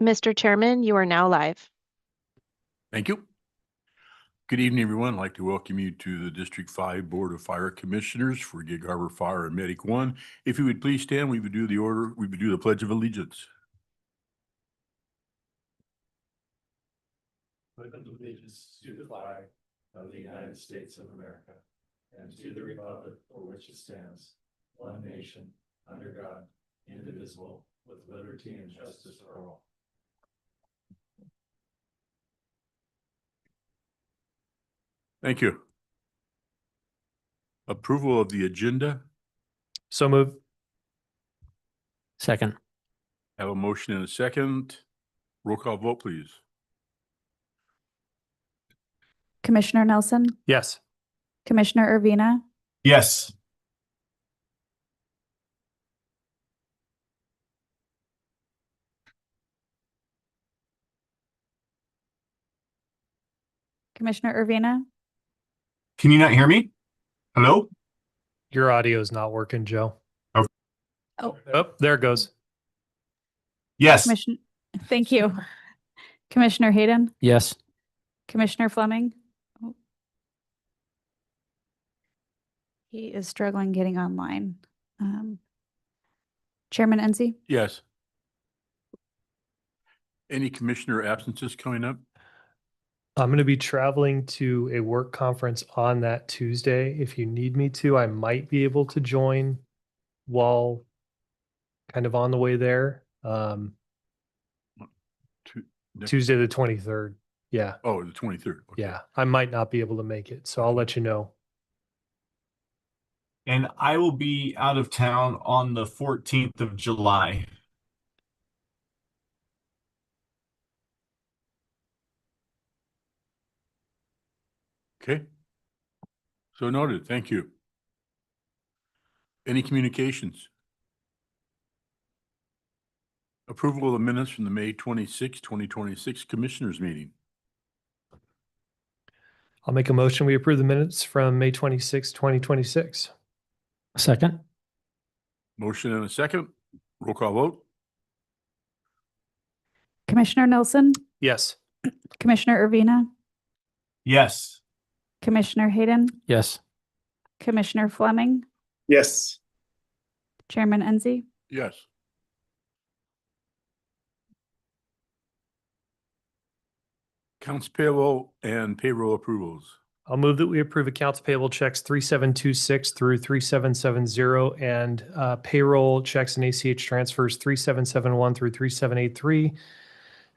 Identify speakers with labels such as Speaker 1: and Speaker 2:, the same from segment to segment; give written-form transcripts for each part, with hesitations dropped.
Speaker 1: Mr. Chairman, you are now live.
Speaker 2: Thank you. Good evening, everyone. I'd like to welcome you to the District 5 Board of Fire Commissioners for Gig Harbor Fire and Medic 1. If you would please stand, we would do the Pledge of Allegiance.
Speaker 3: Pledge of allegiance to the flag of the United States of America and to the republic for which it stands, one nation, under God, indivisible, with liberty and justice for all.
Speaker 2: Thank you. Approval of the agenda.
Speaker 4: So moved. Second.
Speaker 2: Have a motion and a second. Roll call vote, please.
Speaker 5: Commissioner Nelson,
Speaker 4: Yes.
Speaker 5: Commissioner Urbina,
Speaker 3: Yes.
Speaker 5: Commissioner Urbina,
Speaker 3: Can you not hear me? Hello?
Speaker 4: Your audio is not working, Joe.
Speaker 3: Oh.
Speaker 4: Oh, there it goes.
Speaker 3: Yes.
Speaker 5: Thank you. Commissioner Hayden,
Speaker 4: Yes.
Speaker 5: Commissioner Fleming. Oh. He is struggling getting online. Chairman Enzi.
Speaker 2: Yes. Any commissioner absences coming up?
Speaker 4: I'm going to be traveling to a work conference on that Tuesday. If you need me to, I might be able to join while kind of on the way there. Tuesday the 23rd. Yeah.
Speaker 2: Oh, the 23rd. Okay.
Speaker 4: Yeah. I might not be able to make it, so I'll let you know.
Speaker 6: And I will be out of town on the 14th of July.
Speaker 2: Okay. So noted. Thank you. Any communications? Approval of the minutes from the May 26, 2026 Commissioners meeting.
Speaker 4: I'll make a motion. We approve the minutes from May 26, 2026. Second.
Speaker 2: Motion and a second. Roll call vote.
Speaker 5: Commissioner Nelson,
Speaker 4: Yes.
Speaker 5: Commissioner Urbina,
Speaker 6: Yes.
Speaker 5: Commissioner Hayden,
Speaker 4: Yes.
Speaker 5: Commissioner Fleming,
Speaker 3: Yes.
Speaker 5: Chairman Enzi.
Speaker 2: Yes. Accounts payable and payroll approvals.
Speaker 4: I'll move that we approve accounts payable checks 3726 through 3770 and payroll checks and ACH transfers 3771 through 3783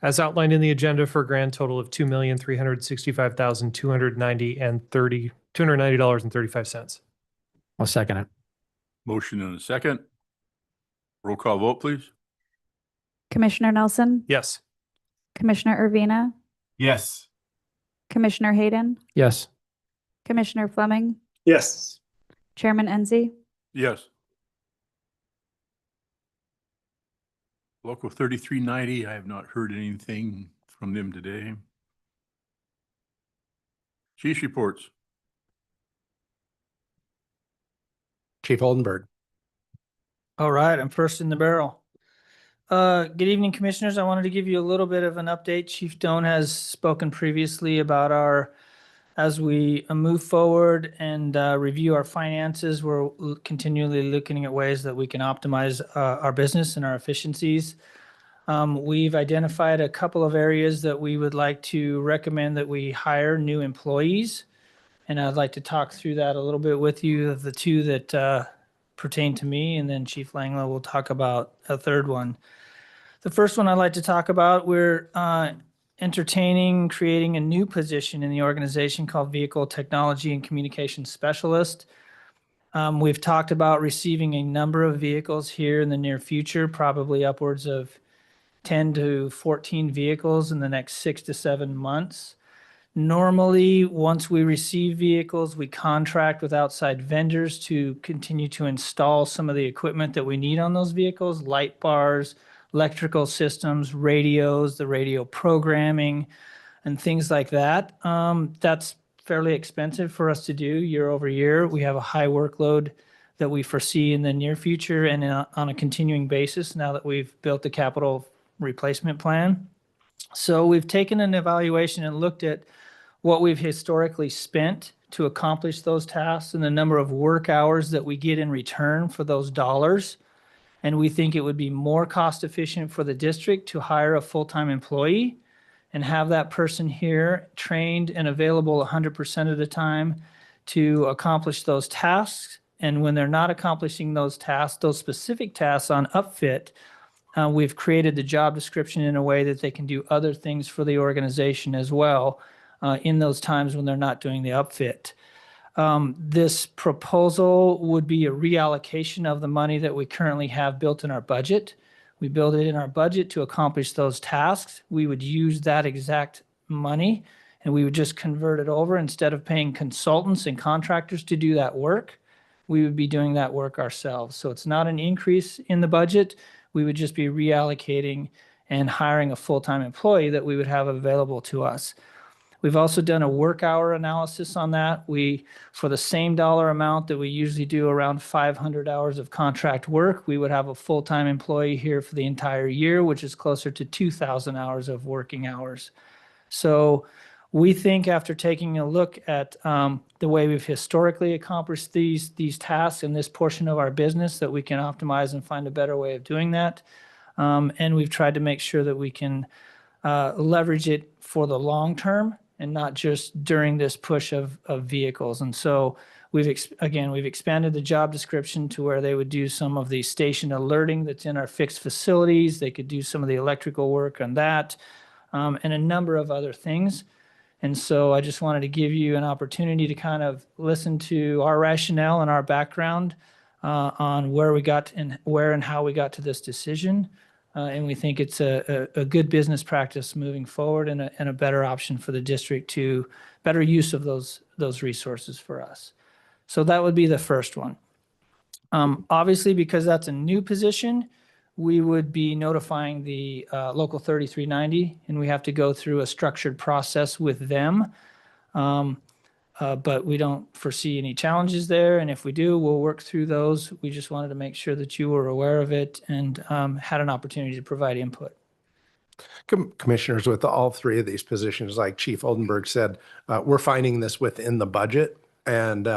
Speaker 4: as outlined in the agenda for a grand total of $2,365,290.35. I'll second it.
Speaker 2: Motion and a second. Roll call vote, please.
Speaker 5: Commissioner Nelson,
Speaker 4: Yes.
Speaker 5: Commissioner Urbina,
Speaker 6: Yes.
Speaker 5: Commissioner Hayden,
Speaker 4: Yes.
Speaker 5: Commissioner Fleming,
Speaker 3: Yes.
Speaker 5: Chairman Enzi.
Speaker 2: Yes. Local 3390, I have not heard anything from them today. Chief's reports.
Speaker 7: Chief Oldenburg.
Speaker 8: All right, I'm first in the barrel. Good evening, Commissioners. I wanted to give you a little bit of an update. Chief Doan has spoken previously about as we move forward and review our finances, we're continually looking at ways that we can optimize our business and our efficiencies. We've identified a couple of areas that we would like to recommend that we hire new employees. And I'd like to talk through that a little bit with you, of the two that pertain to me, and then Chief Langlow will talk about a third one. The first one I'd like to talk about, we're entertaining creating a new position in the organization called Vehicle Technology and Communications Specialist. We've talked about receiving a number of vehicles here in the near future, probably upwards of 10 to 14 vehicles in the next 6 to 7 months. Normally, once we receive vehicles, we contract with outside vendors to continue to install some of the equipment that we need on those vehicles, light bars, electrical systems, radios, the radio programming, and things like that. That's fairly expensive for us to do year over year. We have a high workload that we foresee in the near future and on a continuing basis now that we've built the capital replacement plan. So we've taken an evaluation and looked at what we've historically spent to accomplish those tasks and the number of work hours that we get in return for those dollars. And we think it would be more cost efficient for the district to hire a full-time employee and have that person here trained and available 100% of the time to accomplish those tasks. And when they're not accomplishing those tasks, those specific tasks on upfit, we've created the job description in a way that they can do other things for the organization as well in those times when they're not doing the upfit. This proposal would be a reallocation of the money that we currently have built in our budget. We build it in our budget to accomplish those tasks. We would use that exact money and we would just convert it over. Instead of paying consultants and contractors to do that work, we would be doing that work ourselves. So it's not an increase in the budget. We would just be reallocating and hiring a full-time employee that we would have available to us. We've also done a work hour analysis on that. For the same dollar amount that we usually do, around 500 hours of contract work, we would have a full-time employee here for the entire year, which is closer to 2,000 hours of working hours. So we think after taking a look at the way we've historically accomplished these tasks in this portion of our business, that we can optimize and find a better way of doing that. And we've tried to make sure that we can leverage it for the long term and not just during this push of vehicles. And so we've expanded the job description to where they would do some of the station alerting that's in our fixed facilities. They could do some of the electrical work on that and a number of other things. And so I just wanted to give you an opportunity to kind of listen to our rationale and our background on where we got and where and how we got to this decision. And we think it's a good business practice moving forward and a better option for the district to better use of those resources for us. So that would be the first one. Obviously, because that's a new position, we would be notifying the Local 3390, and we have to go through a structured process with them. But we don't foresee any challenges there. And if we do, we'll work through those. We just wanted to make sure that you were aware of it and had an opportunity to provide input.
Speaker 7: Commissioners, with all three of these positions, like Chief Oldenburg said, we're finding this within the budget. And,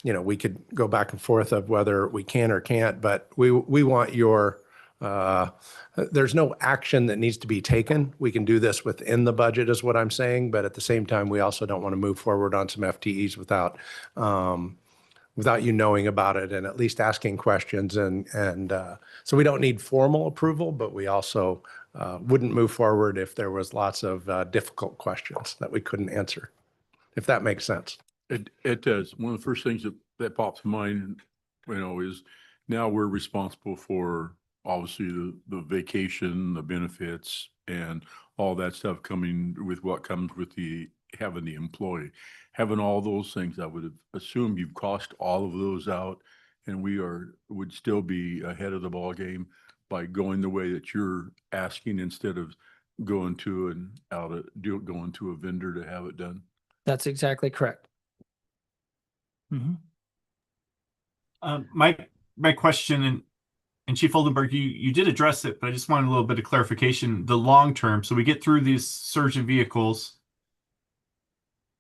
Speaker 7: we could go back and forth of whether we can or can't, but we want your, there's no action that needs to be taken. We can do this within the budget is what I'm saying. But at the same time, we also don't want to move forward on some FTEs without you knowing about it and at least asking questions. And so we don't need formal approval, but we also wouldn't move forward if there was lots of difficult questions that we couldn't answer, if that makes sense.
Speaker 2: It does. One of the first things that pops in mind, is now we're responsible for obviously the vacation, the benefits, and all that stuff coming with what comes with having the employee. Having all those things, I would have assumed you've cost all of those out, and would still be ahead of the ball game by going the way that you're asking instead of going to going to a vendor to have it done.
Speaker 8: That's exactly correct. Mm-hmm.
Speaker 6: My question, and Chief Oldenburg, you did address it, but I just wanted a little bit of clarification. The long term, so we get through these surge of vehicles,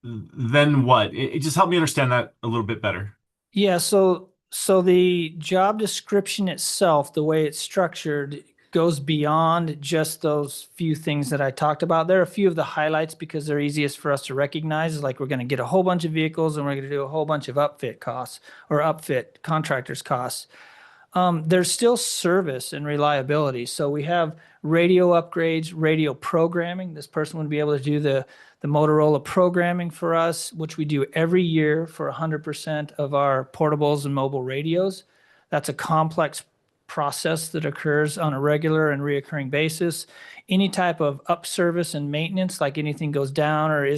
Speaker 6: then what? It just helped me understand that a little bit better.
Speaker 8: Yeah, so the job description itself, the way it's structured, goes beyond just those few things that I talked about. There are a few of the highlights because they're easiest for us to recognize, like we're going to get a whole bunch of vehicles and we're going to do a whole bunch of upfit costs or upfit contractors costs. There's still service and reliability. So we have radio upgrades, radio programming. This person would be able to do the Motorola programming for us, which we do every year for 100% of our portables and mobile radios. That's a complex process that occurs on a regular and reoccurring basis. Any type of up service and maintenance, like anything goes down or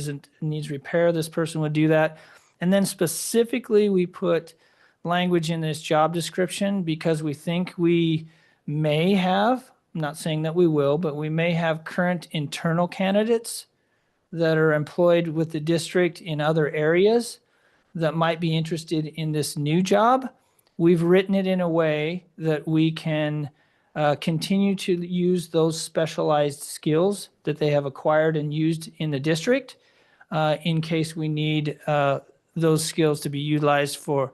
Speaker 8: needs repair, this person would do that. And then specifically, we put language in this job description because we think we may have, I'm not saying that we will, but we may have current internal candidates that are employed with the district in other areas that might be interested in this new job. We've written it in a way that we can continue to use those specialized skills that they have acquired and used in the district in case we need those skills to be utilized for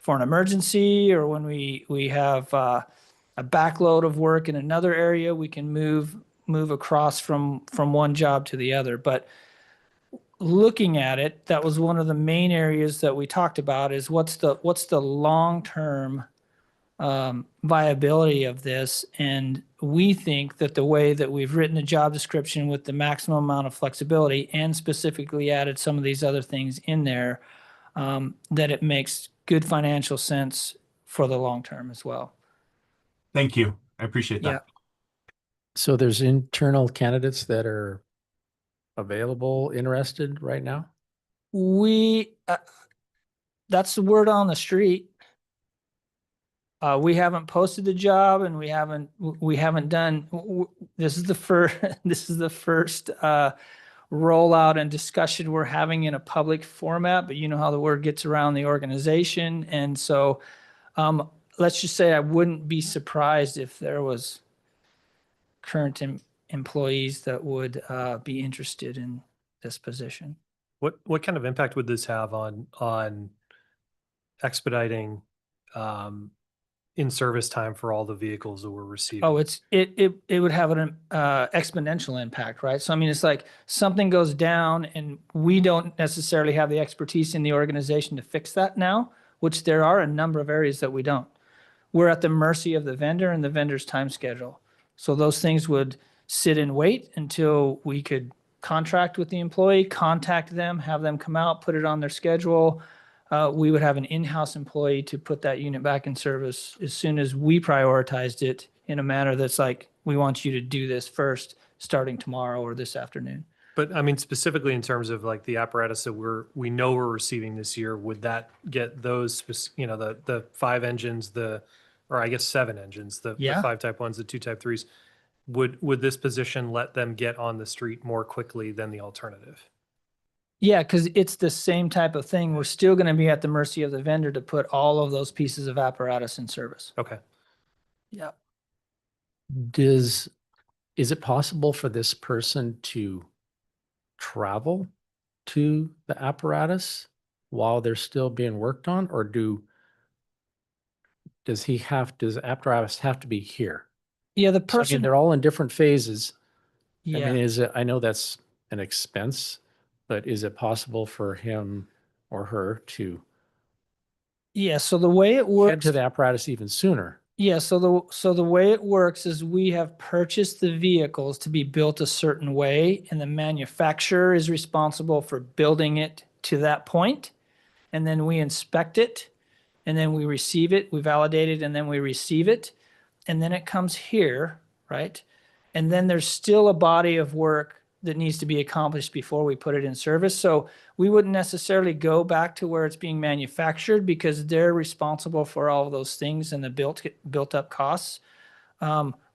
Speaker 8: an emergency, or when we have a backload of work in another area, we can move across from one job to the other. But looking at it, that was one of the main areas that we talked about, is what's the long-term viability of this. And we think that the way that we've written the job description with the maximum amount of flexibility, and specifically added some of these other things in there, that it makes good financial sense for the long term as well.
Speaker 6: Thank you. I appreciate that.
Speaker 8: Yeah.
Speaker 9: So there's internal candidates that are available, interested right now?
Speaker 8: That's the word on the street. We haven't posted the job, and we haven't done, this is the first, this is the first rollout and discussion we're having in a public format, but you know how the word gets around the organization. And so let's just say I wouldn't be surprised if there was current employees that would be interested in this position.
Speaker 4: What kind of impact would this have on expediting in-service time for all the vehicles that we're receiving?
Speaker 8: Oh, it would have an exponential impact, right? So I mean, it's like something goes down and we don't necessarily have the expertise in the organization to fix that now, which there are a number of areas that we don't. We're at the mercy of the vendor and the vendor's time schedule. So those things would sit and wait until we could contract with the employee, contact them, have them come out, put it on their schedule. We would have an in-house employee to put that unit back in service as soon as we prioritized it in a manner that's like, we want you to do this first, starting tomorrow or this afternoon.
Speaker 4: But I mean, specifically in terms of like the apparatus that we know we're receiving this year, would that get those, the 5 engines, or I guess 7 engines, the
Speaker 8: Yeah.
Speaker 4: 5 Type 1s, the 2 Type 3s, would this position let them get on the street more quickly than the alternative?
Speaker 8: Yeah, because it's the same type of thing. We're still going to be at the mercy of the vendor to put all of those pieces of apparatus in service.
Speaker 4: Okay.
Speaker 8: Yeah.
Speaker 9: Is it possible for this person to travel to the apparatus while they're still being worked on, or does the apparatus have to be here?
Speaker 8: Yeah, the
Speaker 9: So, I mean,
Speaker 8: person.
Speaker 9: they're all in different phases. I
Speaker 8: Yeah.
Speaker 9: mean, I know that's an expense, but is it possible for him or her to
Speaker 8: Yeah. So the way it
Speaker 9: head
Speaker 8: works.
Speaker 9: to the apparatus even sooner?
Speaker 8: Yeah, so the way it works is we have purchased the vehicles to be built a certain way, and the manufacturer is responsible for building it to that point. And then we inspect it, and then we receive it, we validate it, and then we receive it. And then it comes here, right? And then there's still a body of work that needs to be accomplished before we put it in service. So we wouldn't necessarily go back to where it's being manufactured, because they're responsible for all of those things and the built up costs.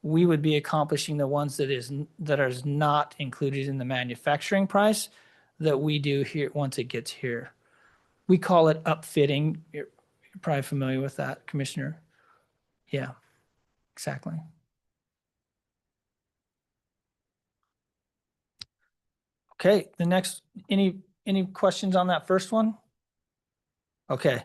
Speaker 8: We would be accomplishing the ones that is not included in the manufacturing price that we do here once it gets here. We call it upfitting. You're probably familiar with that, Commissioner. Yeah, exactly. Okay, the next, any questions on that first one? Okay,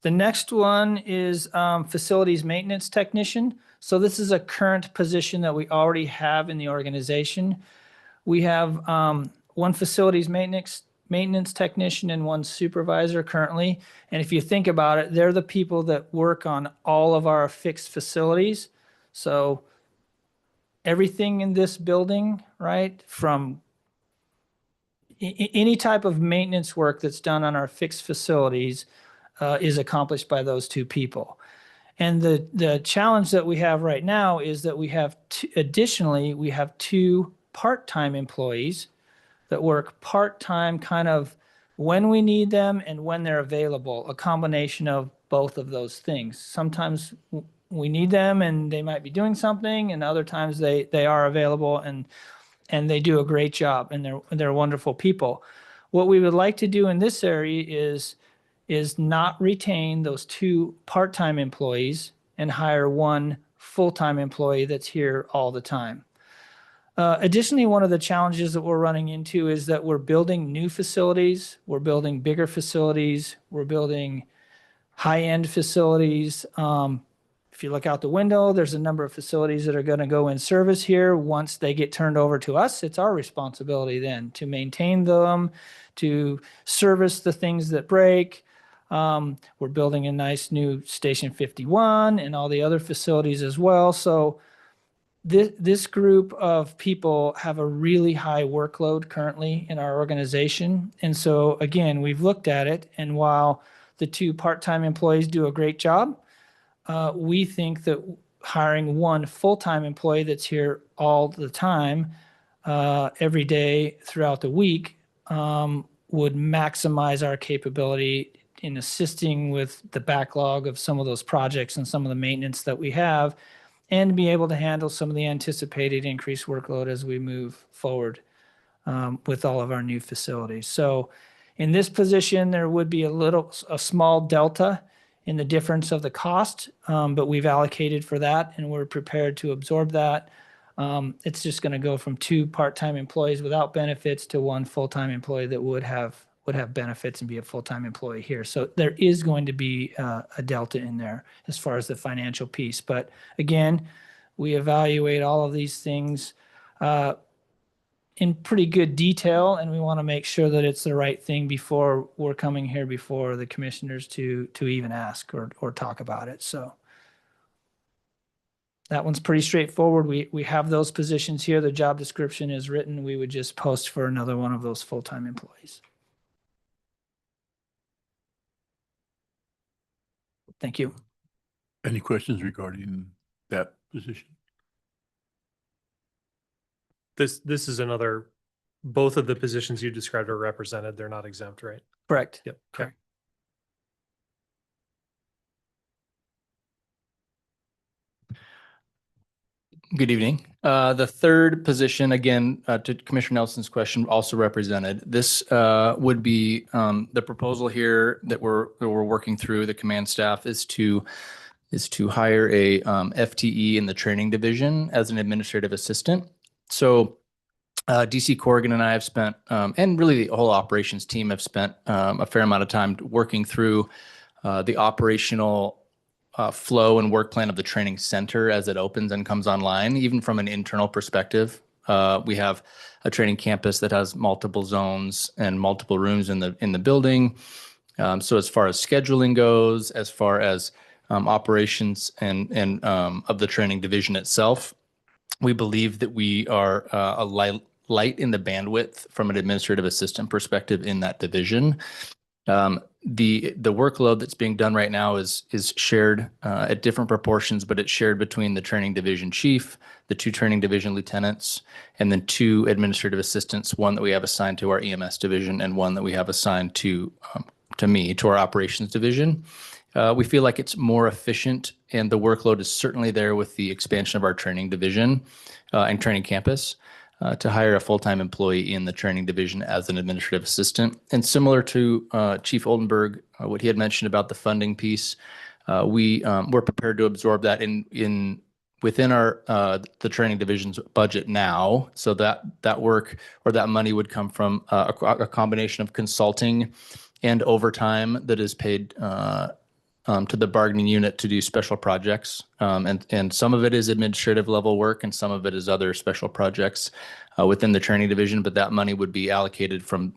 Speaker 8: the next one is facilities maintenance technician. So this is a current position that we already have in the organization. We have one facilities maintenance technician and one supervisor currently. And if you think about it, they're the people that work on all of our fixed facilities. So everything in this building, right, from any type of maintenance work that's done on our fixed facilities is accomplished by those two people. And the challenge that we have right now is that we have additionally, we have 2 part-time employees that work part-time, kind of when we need them and when they're available, a combination of both of those things. Sometimes we need them and they might be doing something, and other times they are available and they do a great job, and they're wonderful people. What we would like to do in this area is not retain those 2 part-time employees and hire one full-time employee that's here all the time. Additionally, one of the challenges that we're running into is that we're building new facilities, we're building bigger facilities, we're building high-end facilities. If you look out the window, there's a number of facilities that are going to go in service here. Once they get turned over to us, it's our responsibility then to maintain them, to service the things that break. We're building a nice new Station 51 and all the other facilities as well. So this group of people have a really high workload currently in our organization. And so again, we've looked at it, and while the 2 part-time employees do a great job, we think that hiring 1 full-time employee that's here all the time, every day throughout the week, would maximize our capability in assisting with the backlog of some of those projects and some of the maintenance that we have, and be able to handle some of the anticipated increased workload as we move forward with all of our new facilities. So in this position, there would be a small delta in the difference of the cost, but we've allocated for that and we're prepared to absorb that. It's just going to go from 2 part-time employees without benefits to 1 full-time employee that would have benefits and be a full-time employee here. So there is going to be a delta in there as far as the financial piece. But again, we evaluate all of these things in pretty good detail, and we want to make sure that it's the right thing before we're coming here before the commissioners to even ask or talk about it. So that one's pretty straightforward. We have those positions here. The job description is written. We would just post for another one of those full-time employees. Thank you.
Speaker 2: Any questions regarding that position?
Speaker 4: This is another, both of the positions you described are represented. They're not exempt, right?
Speaker 8: Correct.
Speaker 4: Yep. Okay.
Speaker 8: Correct.
Speaker 10: Good evening. The third position, again, to Commissioner Nelson's question, also represented. This would be the proposal here that we're working through. The command staff is to hire a FTE in the training division as an administrative assistant. So DC Corrigan and I have spent, and really the whole operations team have spent a fair amount of time working through the operational flow and work plan of the training center as it opens and comes online. Even from an internal perspective, we have a training campus that has multiple zones and multiple rooms in the building. So as far as scheduling goes, as far as operations and of the training division itself, we believe that we are a light in the bandwidth from an administrative assistant perspective in that division. The workload that's being done right now is shared at different proportions, but it's shared between the training division chief, the 2 training division lieutenants, and then 2 administrative assistants, one that we have assigned to our EMS division and one that we have assigned to me, to our operations division. We feel like it's more efficient, and the workload is certainly there with the expansion of our training division and training campus. To hire a full-time employee in the training division as an administrative assistant. And similar to Chief Oldenburg, what he had mentioned about the funding piece, we're prepared to absorb that within our the training division's budget now. So that work or that money would come from a combination of consulting and overtime that is paid to the bargaining unit to do special projects. And some of it is administrative level work and some of it is other special projects within the training division, but that money would be allocated from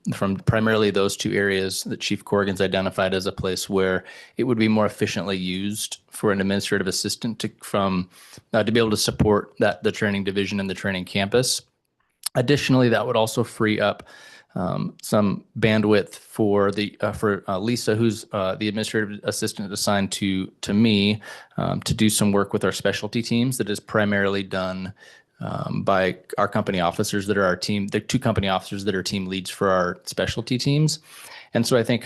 Speaker 10: primarily those 2 areas that Chief Corrigan's identified as a place where it would be more efficiently used for an administrative assistant to be able to support the training division and the training campus. Additionally, that would also free up some bandwidth for Lisa, who's the administrative assistant assigned to me, to do some work with our specialty teams that is primarily done by our company officers that are our team, the 2 company officers that are team leads for our specialty teams. And so I think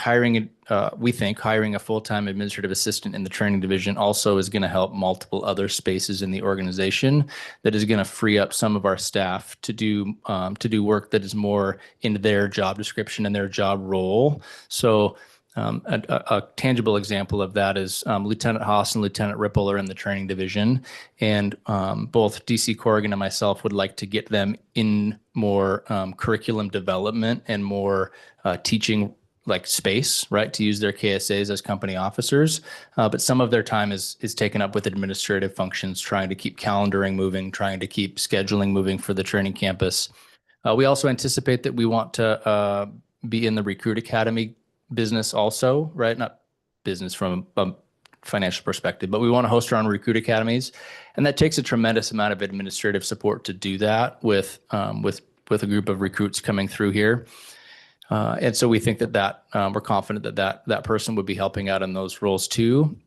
Speaker 10: we think hiring a full-time administrative assistant in the training division also is going to help multiple other spaces in the organization that is going to free up some of our staff to do work that is more in their job description and their job role. So A tangible example of that is Lieutenant Haas and Lieutenant Ripple are in the training division, and both DC Corrigan and myself would like to get them in more curriculum development and more teaching like space, right, to use their KSAs as company officers. But some of their time is taken up with administrative functions, trying to keep calendaring moving, trying to keep scheduling moving for the training campus. We also anticipate that we want to be in the Recruit Academy business also, right? Not business from a financial perspective, but we want to host our own Recruit Academies. And that takes a tremendous amount of administrative support to do that with a group of recruits coming through here. And so we think that we're confident that person would be helping out in those roles too.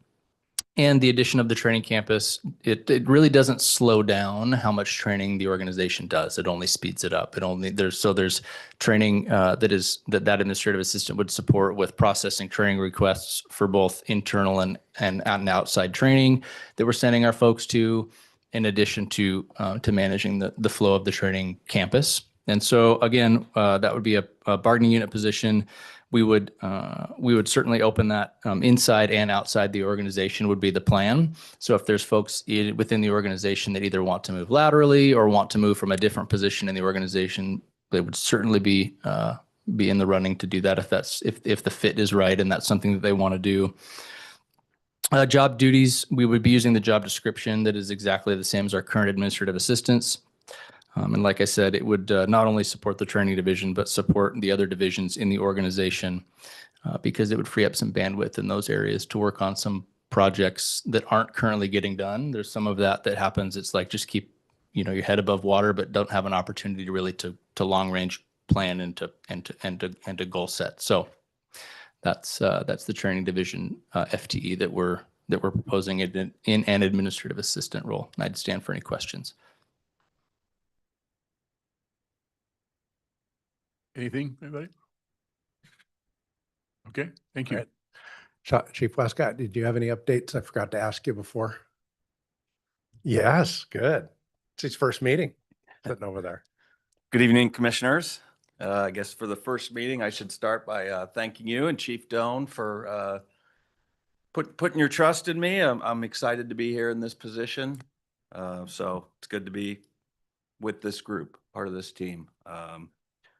Speaker 10: And the addition of the training campus, it really doesn't slow down how much training the organization does. It only speeds it up. There's training that administrative assistant would support with processing training requests for both internal and outside training that we're sending our folks to, in addition to managing the flow of the training campus. And so again, that would be a bargaining unit position. We would certainly open that inside and outside the organization would be the plan. So if there's folks within the organization that either want to move laterally or want to move from a different position in the organization, they would certainly be in the running to do that if the fit is right and that's something that they want to do. Job duties, we would be using the job description that is exactly the same as our current administrative assistants. And like I said, it would not only support the training division, but support the other divisions in the organization because it would free up some bandwidth in those areas to work on some projects that aren't currently getting done. There's some of that happens. It's like just keep your head above water, but don't have an opportunity to really to long range plan and to goal set. So that's the training division FTE that we're proposing in an administrative assistant role. And I'd stand for any questions.
Speaker 2: Anything, anybody? Okay, thank you.
Speaker 7: All right. Chief Westcott, did you have any updates? I forgot to ask you before. Yes, good. It's his first meeting sitting over there.
Speaker 11: Good evening, commissioners. I guess for the first meeting, I should start by thanking you and Chief Doan for putting your trust in me. I'm excited to be here in this position. So it's good to be with this group, part of this team.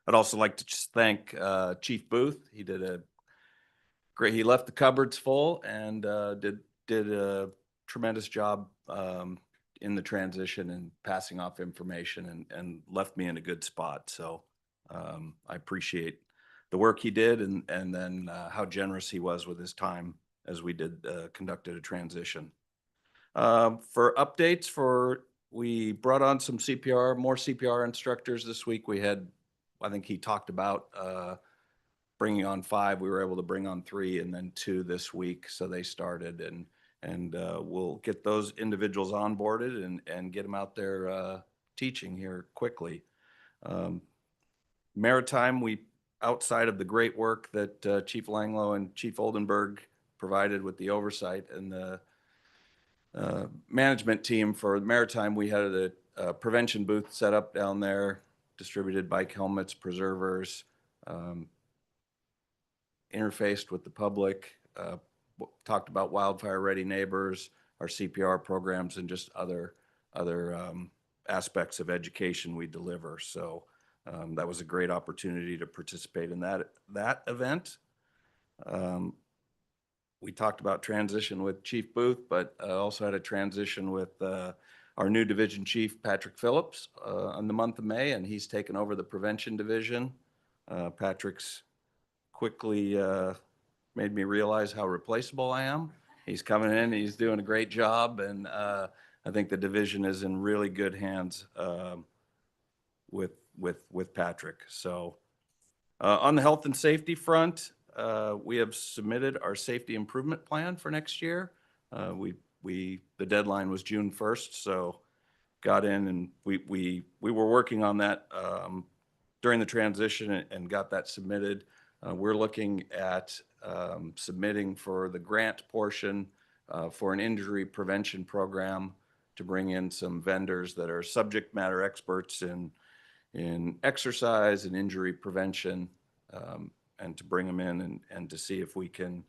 Speaker 11: I'd also like to just thank Chief Booth. He did he left the cupboards full and did a tremendous job in the transition and passing off information and left me in a good spot. So I appreciate the work he did and then how generous he was with his time as we conducted a transition. For updates, we brought on some more CPR instructors this week. We had, I think he talked about bringing on 5. We were able to bring on 3 and then 2 this week. So they started and we'll get those individuals onboarded and get them out there teaching here quickly. Maritime, outside of the great work that Chief Langlow and Chief Oldenburg provided with the oversight and the management team for Maritime, we had a prevention booth set up down there, distributed bike helmets, preservers, interfaced with the public, talked about wildfire ready neighbors, our CPR programs, and just other aspects of education we deliver. So that was a great opportunity to participate in that event. We talked about transition with Chief Booth, but also had a transition with our new division chief, Patrick Phillips, in the month of May, and he's taken over the prevention division. Patrick's quickly made me realize how replaceable I am. He's coming in, he's doing a great job, and I think the division is in really good hands with Patrick. So on the health and safety front, we have submitted our safety improvement plan for next year. The deadline was June 1st, so got in and we were working on that during the transition and got that submitted. We're looking at submitting for the grant portion for an injury prevention program to bring in some vendors that are subject matter experts in exercise and injury prevention, and to bring them in and to see if we can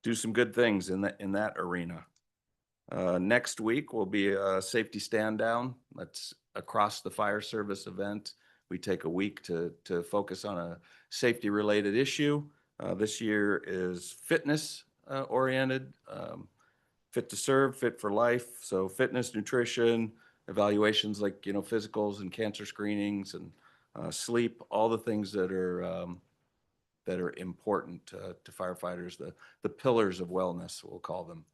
Speaker 11: do some good things in that arena. Next week will be a safety stand down. That's across the fire service event. We take a week to focus on a safety related issue. This year is fitness oriented, fit to serve, fit for life. So fitness, nutrition, evaluations like, physicals and cancer screenings and sleep, all the things that are important to firefighters, the pillars of wellness, we'll call them.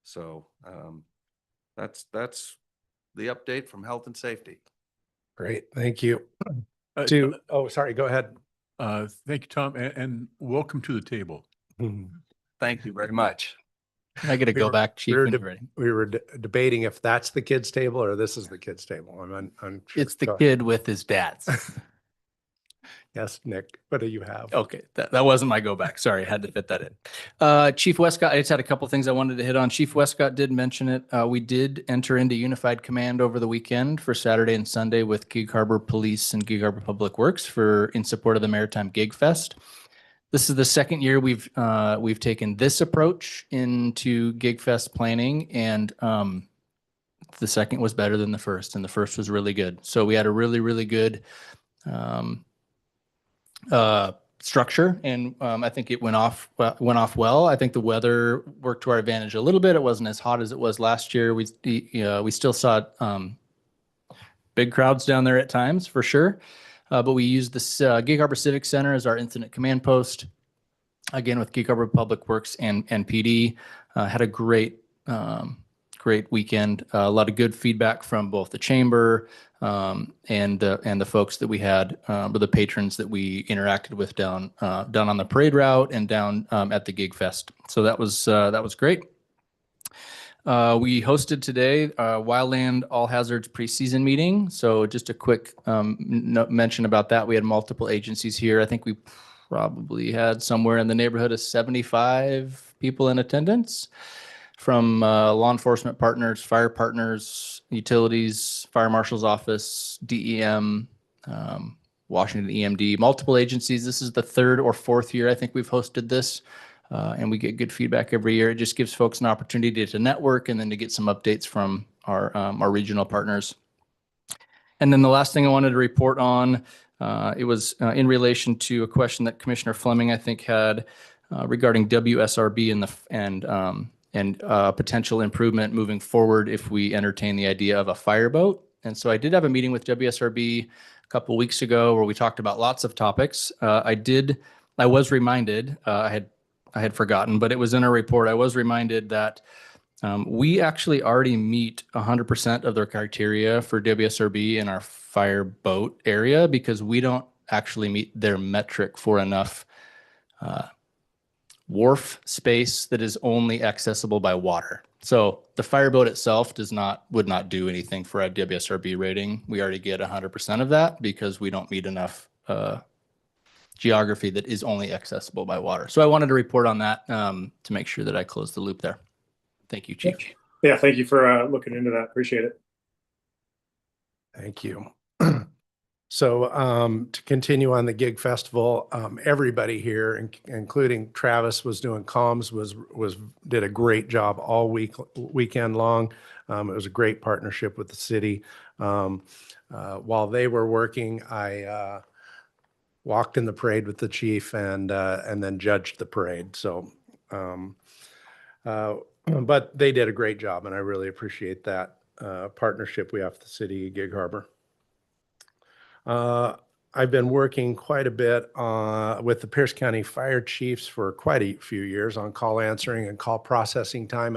Speaker 11: So that's the update from health and safety.
Speaker 7: Great. Thank you. Sorry, go ahead.
Speaker 2: Thank you, Tom, and welcome to the table.
Speaker 11: Thank you very much.
Speaker 10: I get to go back, Chief, when you're ready.
Speaker 7: We were debating if that's the kids' table or this is the kids' table. I'm unsure.
Speaker 10: It's the kid with his dad's.
Speaker 7: Yes, Nick, what do you have?
Speaker 10: Okay, that wasn't my go back. Sorry, I had to fit that in. Chief Westcott, I just had a couple things I wanted to hit on. Chief Westcott did mention it. We did enter into unified command over the weekend for Saturday and Sunday with Gig Harbor Police and Gig Harbor Public Works in support of the Maritime Gig Fest. This is the second year we've taken this approach into Gig Fest planning, and the second was better than the first, and the first was really good. So we had a really, really good structure, and I think it went off well. I think the weather worked to our advantage a little bit. It wasn't as hot as it was last year. We still saw big crowds down there at times for sure, but we used this Gig Harbor Civic Center as our incident command post. Again, with Gig Harbor Public Works and PD, had a great weekend. A lot of good feedback from both the chamber and the folks that we had, or the patrons that we interacted with down on the parade route and down at the Gig Fest. So that was great. We hosted today Wildland All Hazards preseason meeting. So just a quick mention about that. We had multiple agencies here. I think we probably had somewhere in the neighborhood of 75 people in attendance, from law enforcement partners, fire partners, utilities, fire marshal's office, DEM, Washington EMD, multiple agencies. This is the third or fourth year I think we've hosted this, and we get good feedback every year. It just gives folks an opportunity to network and then to get some updates from our regional partners. And then the last thing I wanted to report on, it was in relation to a question that Commissioner Fleming, I think, had regarding WSRB and potential improvement moving forward if we entertain the idea of a fireboat. And so I did have a meeting with WSRB a couple weeks ago where we talked about lots of topics. I was reminded, I had forgotten, but it was in a report. I was reminded that we actually already meet 100% of their criteria for WSRB in our fireboat area, because we don't actually meet their metric for enough wharf space that is only accessible by water. So the fireboat itself would not do anything for a WSRB rating. We already get 100% of that because we don't meet enough geography that is only accessible by water. So I wanted to report on that to make sure that I closed the loop there. Thank you, Chief.
Speaker 12: Yeah, thank you for looking into that. Appreciate it.
Speaker 7: Thank you. So to continue on the Gig Festival, everybody here, including Travis, was doing comms, did a great job all weekend long. It was a great partnership with the city. While they were working, I walked in the parade with the chief and then judged the parade. So, but they did a great job, and I really appreciate that partnership we have with the city of Gig Harbor. I've been working quite a bit with the Pierce County Fire Chiefs for quite a few years on call answering and call processing time.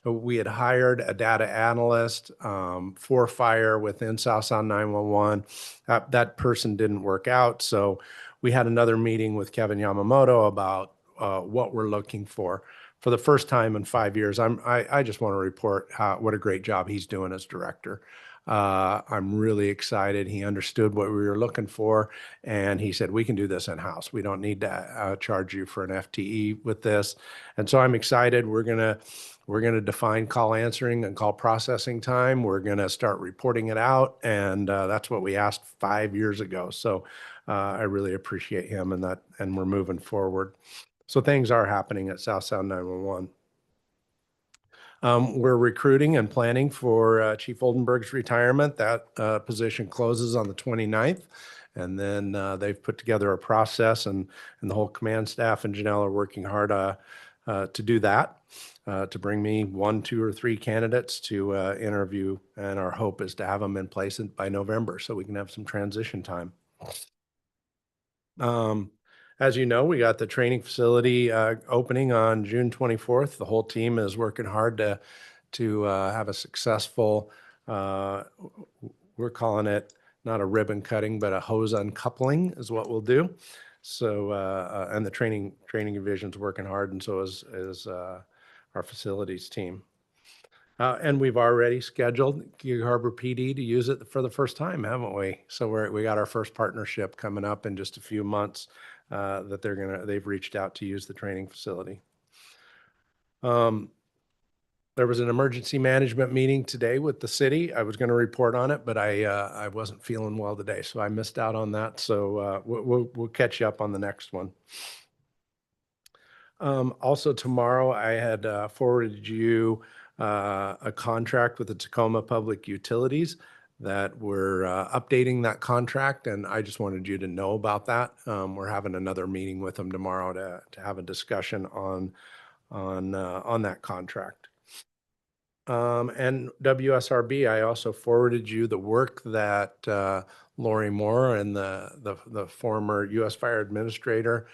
Speaker 7: We had hired a data analyst for fire within South Sound 911. That person didn't work out, so we had another meeting with Kevin Yamamoto about what we're looking for the first time in 5 years. I just want to report what a great job he's doing as director. I'm really excited. He understood what we were looking for, and he said, we can do this in-house. We don't need to charge you for an FTE with this. And so I'm excited. We're gonna define call answering and call processing time. We're gonna start reporting it out, and that's what we asked 5 years ago. So I really appreciate him and that, and we're moving forward. So things are happening at South Sound 911. We're recruiting and planning for Chief Oldenburg's retirement. That position closes on the 29th. And then they've put together a process, and the whole command staff and Janelle are working hard to do that, to bring me 1, 2, or 3 candidates to interview. And our hope is to have them in place by November so we can have some transition time. As you know, we got the training facility opening on June 24th. The whole team is working hard to have a successful, we're calling it not a ribbon cutting, but a hose uncoupling is what we'll do. So, and the training division's working hard, and so is our facilities team. And we've already scheduled Gig Harbor PD to use it for the first time, haven't we? So we got our first partnership coming up in just a few months that they've reached out to use the training facility. There was an emergency management meeting today with the city. I was going to report on it, but I wasn't feeling well today, so I missed out on that. So we'll catch you up on the next one. Also tomorrow, I had forwarded you a contract with the Tacoma Public Utilities that we're updating that contract, and I just wanted you to know about that. We're having another meeting with them tomorrow to have a discussion on that contract. And WSRB, I also forwarded you the work that Lori Moore and the former U.S. Fire Administrator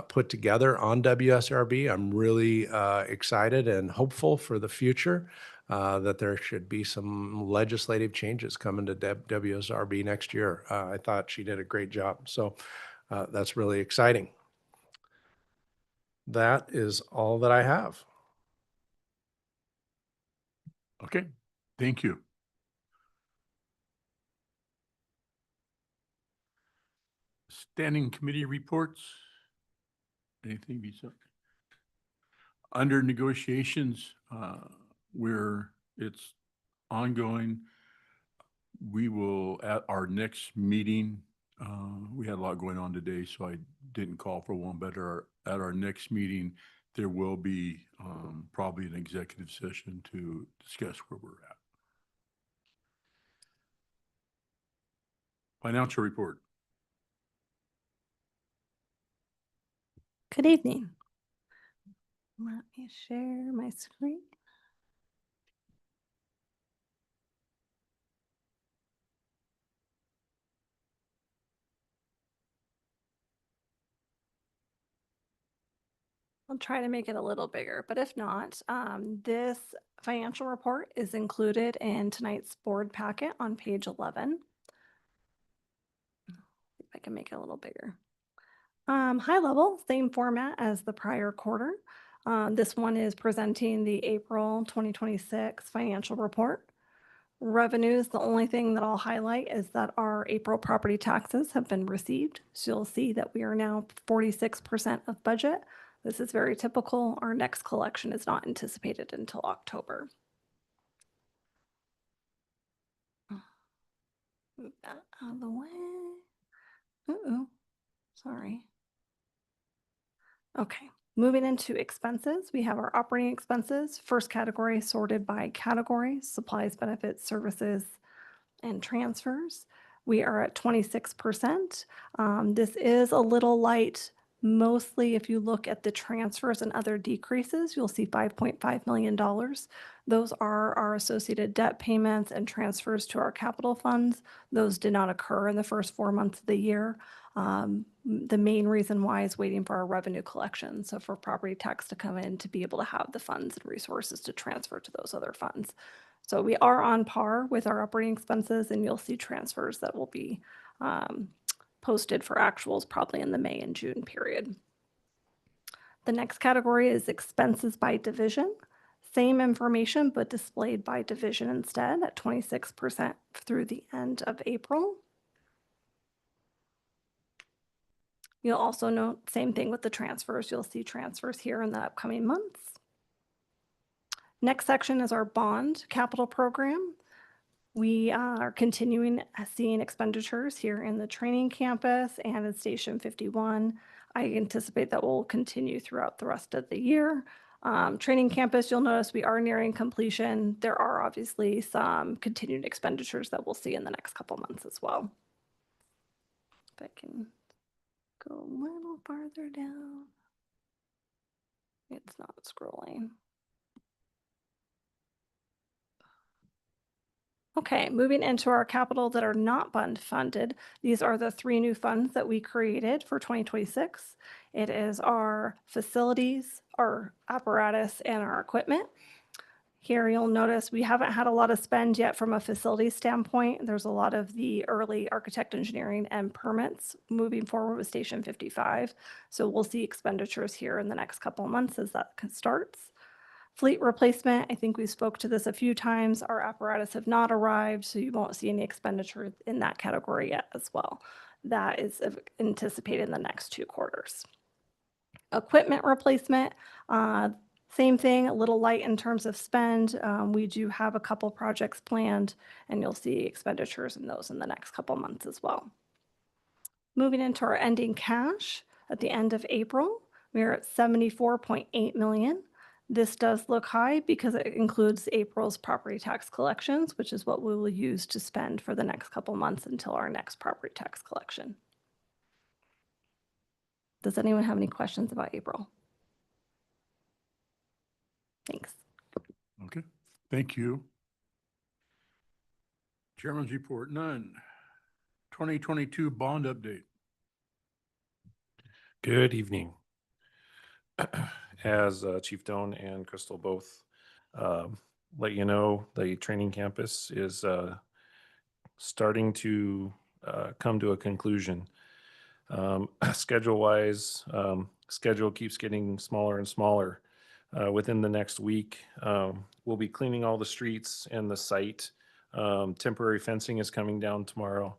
Speaker 7: put together on WSRB. I'm really excited and hopeful for the future that there should be some legislative changes coming to WSRB next year. I thought she did a great job. So that's really exciting. That is all that I have.
Speaker 2: Okay, thank you. Standing committee reports. Anything besides? Under negotiations, where it's ongoing, we will, at our next meeting, we had a lot going on today, so I didn't call for one, but at our next meeting, there will be probably an executive session to discuss where we're at. Financial report.
Speaker 13: Good evening. Let me share my screen. I'll try to make it a little bigger, but if not, this financial report is included in tonight's board packet on page 11. If I can make it a little bigger. High level, same format as the prior quarter. This one is presenting the April 2026 financial report. Revenues, the only thing that I'll highlight is that our April property taxes have been received. So you'll see that we are now 46% of budget. This is very typical. Our next collection is not anticipated until October. Move that out of the way. Uh-oh, sorry. Okay, moving into expenses, we have our operating expenses. First category sorted by category: supplies, benefits, services, and transfers. We are at 26%. This is a little light. Mostly, if you look at the transfers and other decreases, you'll see $5.5 million. Those are our associated debt payments and transfers to our capital funds. Those did not occur in the first 4 months of the year. The main reason why is waiting for our revenue collection. So for property tax to come in to be able to have the funds and resources to transfer to those other funds. So we are on par with our operating expenses, and you'll see transfers that will be posted for actuals probably in the May and June period. The next category is expenses by division. Same information, but displayed by division instead at 26% through the end of April. You'll also note same thing with the transfers. You'll see transfers here in the upcoming months. Next section is our bond capital program. We are continuing seeing expenditures here in the training campus and in Station 51. I anticipate that will continue throughout the rest of the year. Training campus, you'll notice we are nearing completion. There are obviously some continued expenditures that we'll see in the next couple months as well. If I can go a little farther down. It's not scrolling. Okay, moving into our capital that are not bond funded. These are the 3 new funds that we created for 2026. It is our facilities, our apparatus, and our equipment. Here you'll notice we haven't had a lot of spend yet from a facility standpoint. There's a lot of the early architect engineering and permits moving forward with Station 55. So we'll see expenditures here in the next couple of months as that starts. Fleet replacement, I think we spoke to this a few times. Our apparatus have not arrived, so you won't see any expenditure in that category yet as well. That is anticipated in the next 2 quarters. Equipment replacement, same thing, a little light in terms of spend. We do have a couple projects planned, and you'll see expenditures in those in the next couple months as well. Moving into our ending cash at the end of April, we are at $74.8 million. This does look high because it includes April's property tax collections, which is what we will use to spend for the next couple months until our next property tax collection. Does anyone have any questions about April? Thanks.
Speaker 2: Okay, thank you. Chairman's report, none. 2022 bond update.
Speaker 14: Good evening. As Chief Doan and Crystal both let you know, the training campus is starting to come to a conclusion. Schedule-wise, schedule keeps getting smaller and smaller. Within the next week, we'll be cleaning all the streets and the site. Temporary fencing is coming down tomorrow.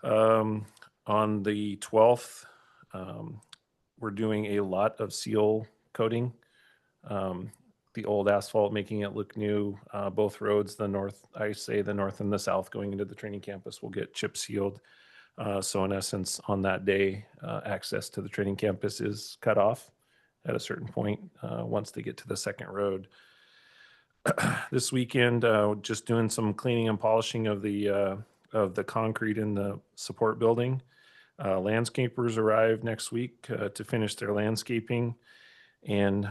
Speaker 14: On the 12th, we're doing a lot of seal coating. The old asphalt, making it look new. Both roads, the north and the south going into the training campus will get chip sealed. So in essence, on that day, access to the training campus is cut off at a certain point once they get to the second road. This weekend, just doing some cleaning and polishing of the concrete in the support building. Landscapers arrive next week to finish their landscaping. And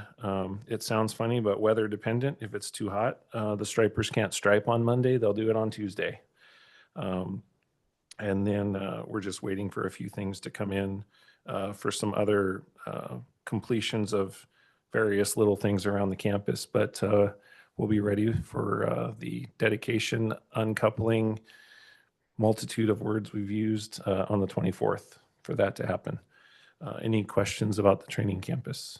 Speaker 14: it sounds funny, but weather dependent. If it's too hot, the stripers can't stripe on Monday. They'll do it on Tuesday. And then we're just waiting for a few things to come in for some other completions of various little things around the campus. But we'll be ready for the dedication, uncoupling, multitude of words we've used on the 24th for that to happen. Any questions about the training campus?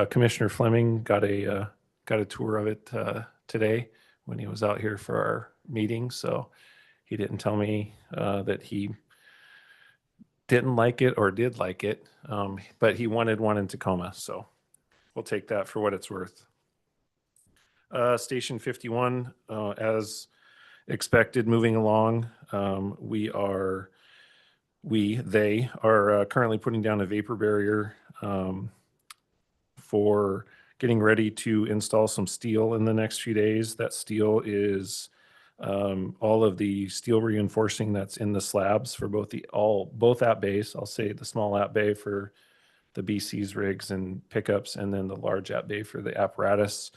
Speaker 14: Commissioner Fleming got a tour of it today when he was out here for our meeting. So he didn't tell me that he didn't like it or did like it, but he wanted one in Tacoma. So we'll take that for what it's worth. Station 51, as expected, moving along. They are currently putting down a vapor barrier for getting ready to install some steel in the next few days. That steel is all of the steel reinforcing that's in the slabs for both at bays. I'll say the small at bay for the BC's rigs and pickups, and then the large at bay for the apparatus.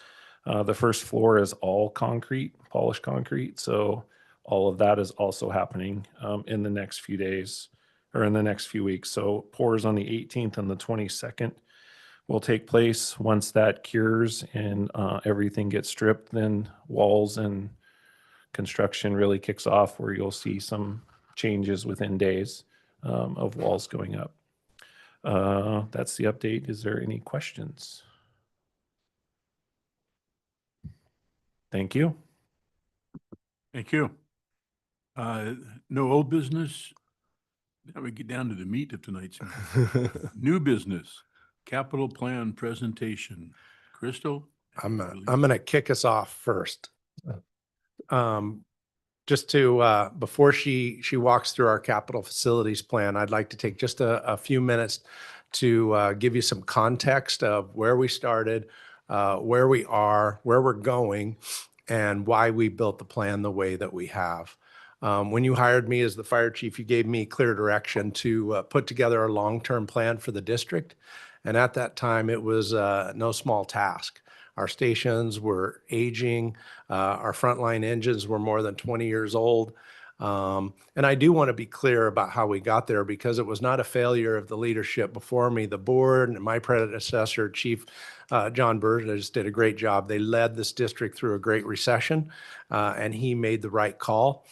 Speaker 14: The first floor is all concrete, polished concrete. So all of that is also happening in the next few days or in the next few weeks. So pours on the 18th and the 22nd will take place. Once that cures and everything gets stripped, then walls and construction really kicks off, where you'll see some changes within days of walls going up. That's the update. Is there any questions? Thank you.
Speaker 2: Thank you. No old business. Now we get down to the meat of tonight's meeting. New business, capital plan presentation. Crystal?
Speaker 7: I'm going to kick us off first. Just to, before she walks through our capital facilities plan, I'd like to take just a few minutes to give you some context of where we started, where we are, where we're going, and why we built the plan the way that we have. When you hired me as the fire chief, you gave me clear direction to put together a long-term plan for the district. And at that time, it was no small task. Our stations were aging. Our frontline engines were more than 20 years old. And I do want to be clear about how we got there, because it was not a failure of the leadership before me. The board and my predecessor, Chief John Burgess, did a great job. They led this district through a great recession, and he made the right call.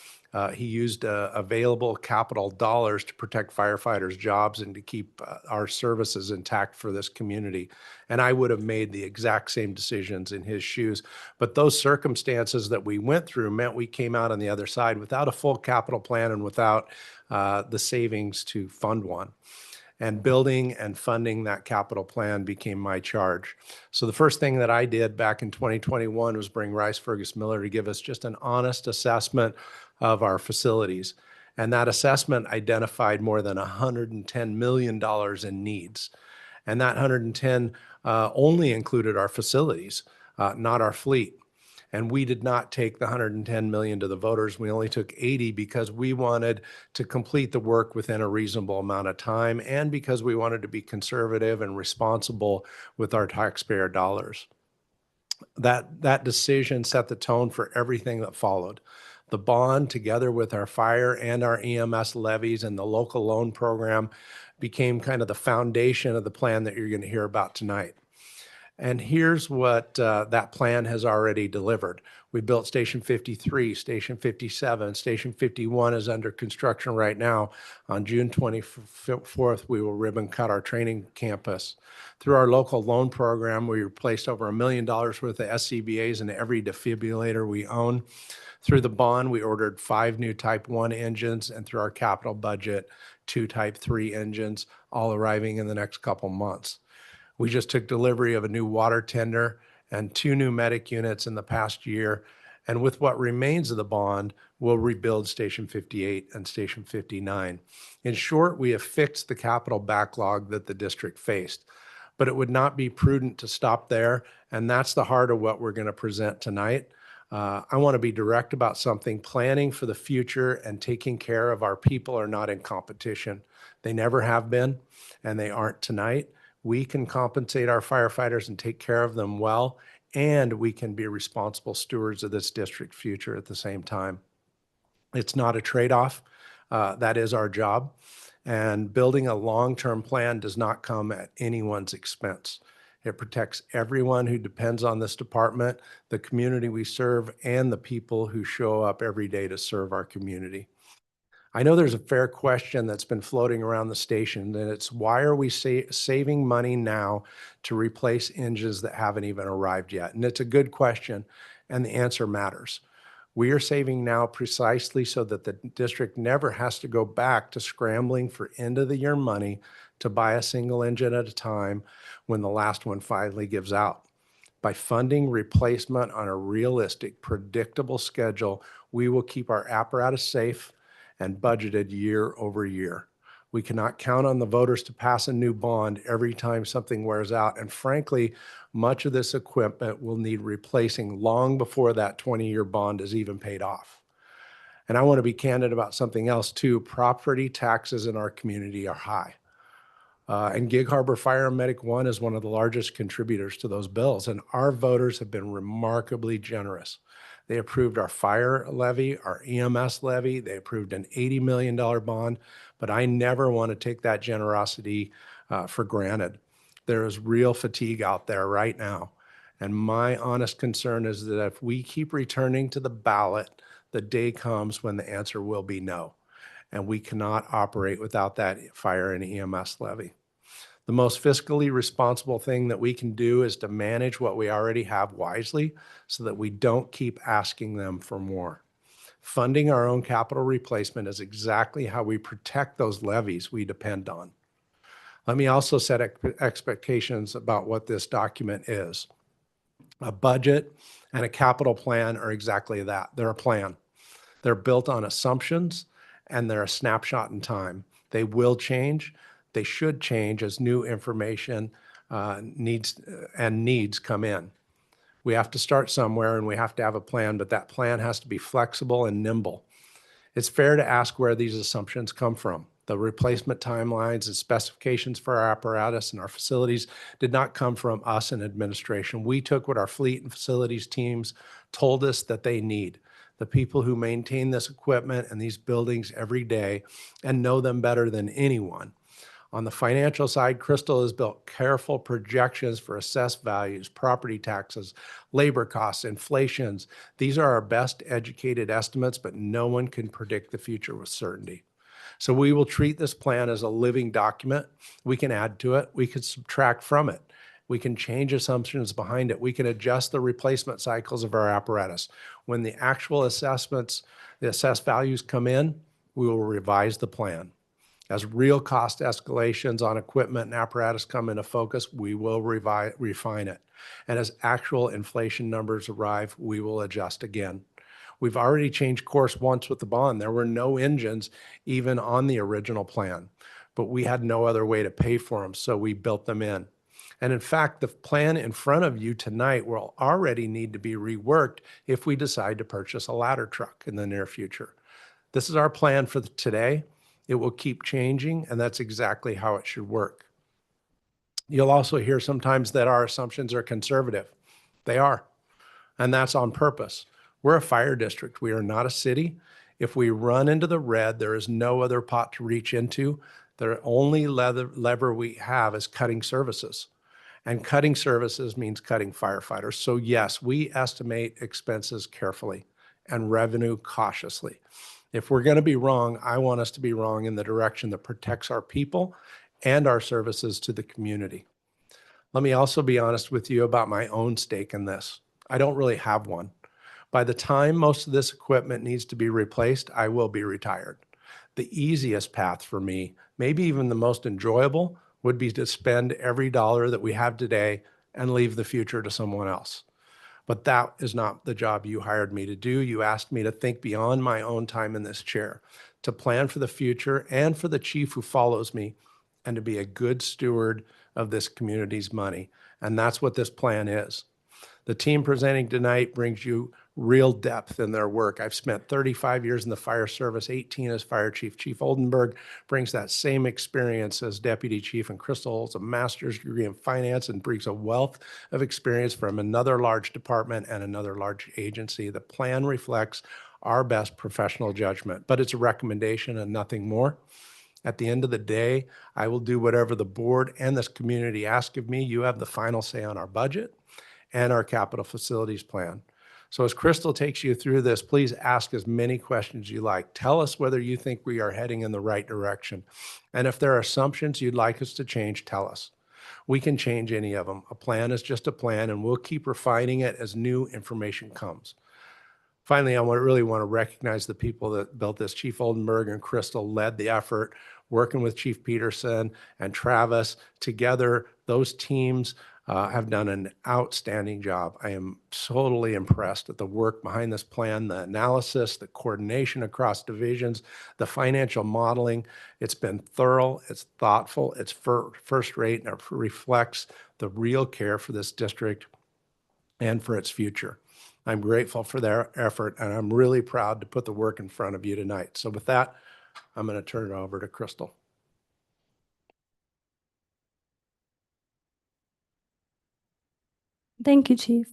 Speaker 7: He used available capital dollars to protect firefighters' jobs and to keep our services intact for this community. And I would have made the exact same decisions in his shoes. But those circumstances that we went through meant we came out on the other side without a full capital plan and without the savings to fund one. And building and funding that capital plan became my charge. So the first thing that I did back in 2021 was bring Rice Fergus Miller to give us just an honest assessment of our facilities. And that assessment identified more than $110 million in needs. And that 110 only included our facilities, not our fleet. And we did not take the 110 million to the voters. We only took 80 because we wanted to complete the work within a reasonable amount of time, and because we wanted to be conservative and responsible with our taxpayer dollars. That decision set the tone for everything that followed. The bond, together with our fire and our EMS levies and the local loan program, became kind of the foundation of the plan that you're going to hear about tonight. And here's what that plan has already delivered. We built Station 53, Station 57, Station 51 is under construction right now. On June 24th, we will ribbon cut our training campus. Through our local loan program, we replaced over $1 million worth of SCBAs in every defibrillator we own. Through the bond, we ordered 5 new Type 1 engines, and through our capital budget, 2 Type 3 engines, all arriving in the next couple months. We just took delivery of a new water tender and 2 new medic units in the past year. And with what remains of the bond, we'll rebuild Station 58 and Station 59. In short, we have fixed the capital backlog that the district faced. But it would not be prudent to stop there. And that's the heart of what we're going to present tonight. I want to be direct about something. Planning for the future and taking care of our people are not in competition. They never have been, and they aren't tonight. We can compensate our firefighters and take care of them well, and we can be responsible stewards of this district's future at the same time. It's not a trade-off. That is our job. And building a long-term plan does not come at anyone's expense. It protects everyone who depends on this department, the community we serve, and the people who show up every day to serve our community. I know there's a fair question that's been floating around the station, and it's why are we saving money now to replace engines that haven't even arrived yet? And it's a good question, and the answer matters. We are saving now precisely so that the district never has to go back to scrambling for end-of-the-year money to buy a single engine at a time when the last one finally gives out. By funding replacement on a realistic, predictable schedule, we will keep our apparatus safe and budgeted year over year. We cannot count on the voters to pass a new bond every time something wears out. And frankly, much of this equipment will need replacing long before that 20-year bond is even paid off. And I want to be candid about something else too. Property taxes in our community are high. And Gig Harbor Fire and Medic 1 is one of the largest contributors to those bills. And our voters have been remarkably generous. They approved our fire levy, our EMS levy. They approved an $80 million bond. But I never want to take that generosity for granted. There is real fatigue out there right now. And my honest concern is that if we keep returning to the ballot, the day comes when the answer will be no. And we cannot operate without that fire and EMS levy. The most fiscally responsible thing that we can do is to manage what we already have wisely so that we don't keep asking them for more. Funding our own capital replacement is exactly how we protect those levies we depend on. Let me also set expectations about what this document is. A budget and a capital plan are exactly that. They're a plan. They're built on assumptions and they're a snapshot in time. They will change. They should change as new information needs come in. We have to start somewhere and we have to have a plan, but that plan has to be flexible and nimble. It's fair to ask where these assumptions come from. The replacement timelines and specifications for our apparatus and our facilities did not come from us in administration. We took what our fleet and facilities teams told us that they need. The people who maintain this equipment and these buildings every day and know them better than anyone. On the financial side, Crystal has built careful projections for assessed values, property taxes, labor costs, inflations. These are our best educated estimates, but no one can predict the future with certainty. So we will treat this plan as a living document. We can add to it. We can subtract from it. We can change assumptions behind it. We can adjust the replacement cycles of our apparatus. When the actual assessments, the assessed values come in, we will revise the plan. As real cost escalations on equipment and apparatus come into focus, we will refine it. And as actual inflation numbers arrive, we will adjust again. We've already changed course once with the bond. There were no engines even on the original plan, but we had no other way to pay for them, so we built them in. And in fact, the plan in front of you tonight will already need to be reworked if we decide to purchase a ladder truck in the near future. This is our plan for today. It will keep changing, and that's exactly how it should work. You'll also hear sometimes that our assumptions are conservative. They are, and that's on purpose. We're a fire district. We are not a city. If we run into the red, there is no other pot to reach into. The only lever we have is cutting services. And cutting services means cutting firefighters. So yes, we estimate expenses carefully and revenue cautiously. If we're going to be wrong, I want us to be wrong in the direction that protects our people and our services to the community. Let me also be honest with you about my own stake in this. I don't really have one. By the time most of this equipment needs to be replaced, I will be retired. The easiest path for me, maybe even the most enjoyable, would be to spend every dollar that we have today and leave the future to someone else. But that is not the job you hired me to do. You asked me to think beyond my own time in this chair, to plan for the future and for the chief who follows me, and to be a good steward of this community's money. And that's what this plan is. The team presenting tonight brings you real depth in their work. I've spent 35 years in the fire service, 18 as fire chief. Chief Oldenburg brings that same experience as deputy chief, and Crystal holds a master's degree in finance and brings a wealth of experience from another large department and another large agency. The plan reflects our best professional judgment, but it's a recommendation and nothing more. At the end of the day, I will do whatever the board and this community ask of me. You have the final say on our budget and our capital facilities plan. So as Crystal takes you through this, please ask as many questions you like. Tell us whether you think we are heading in the right direction. And if there are assumptions you'd like us to change, tell us. We can change any of them. A plan is just a plan, and we'll keep refining it as new information comes. Finally, I really want to recognize the people that built this. Chief Oldenburg and Crystal led the effort, working with Chief Peterson and Travis. Together, those teams have done an outstanding job. I am totally impressed at the work behind this plan, the analysis, the coordination across divisions, the financial modeling. It's been thorough, it's thoughtful, it's first rate, and it reflects the real care for this district and for its future. I'm grateful for their effort, and I'm really proud to put the work in front of you tonight. So with that, I'm going to turn it over to Crystal.
Speaker 13: Thank you, Chief.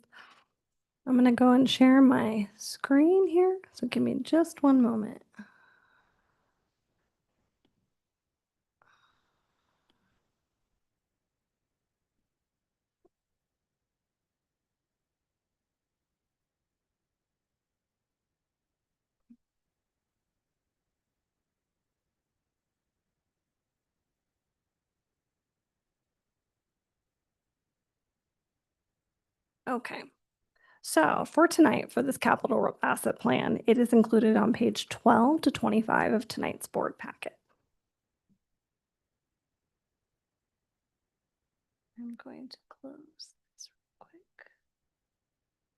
Speaker 13: I'm going to go and share my screen here. So give me just one moment. Okay. So for tonight, for this capital asset plan, it is included on page 12 to 25 of tonight's board packet. I'm going to close this real quick.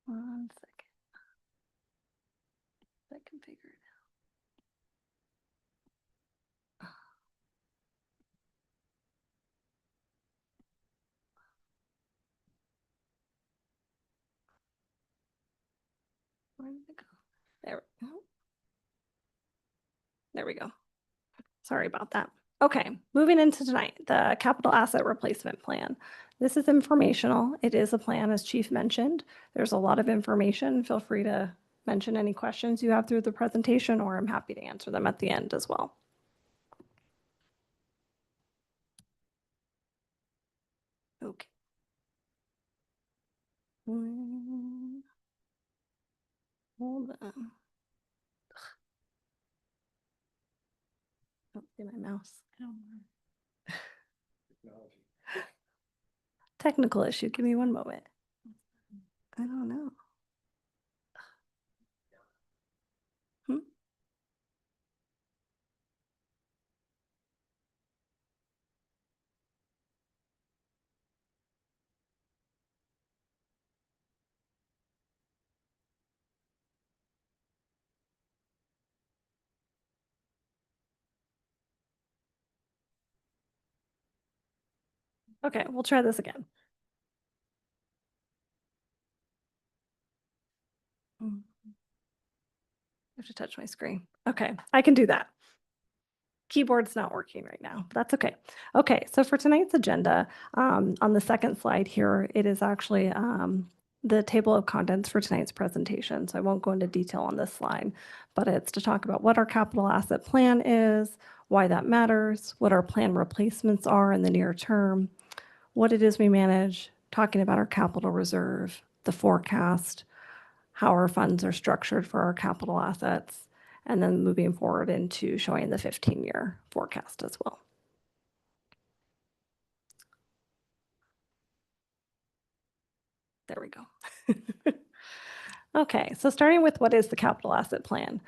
Speaker 13: 1 second. I can figure it out. Where did it go? There we go. Sorry about that. Okay, moving into tonight, the capital asset replacement plan. This is informational. It is a plan, as Chief mentioned. There's a lot of information. Feel free to mention any questions you have through the presentation, or I'm happy to answer them at the end as well. Okay. Hold on. Don't see my mouse. I don't know. Technical issue. Give me one moment. I don't know. Okay, we'll try this again. I have to touch my screen. Okay, I can do that. Keyboard's not working right now. That's okay. Okay, so for tonight's agenda, on the second slide here, it is actually the table of contents for tonight's presentation. So I won't go into detail on this slide, but it's to talk about what our capital asset plan is, why that matters, what our plan replacements are in the near term, what it is we manage, talking about our capital reserve, the forecast, how our funds are structured for our capital assets, and then moving forward into showing the 15-year forecast as well. There we go. Okay, so starting with what is the capital asset plan?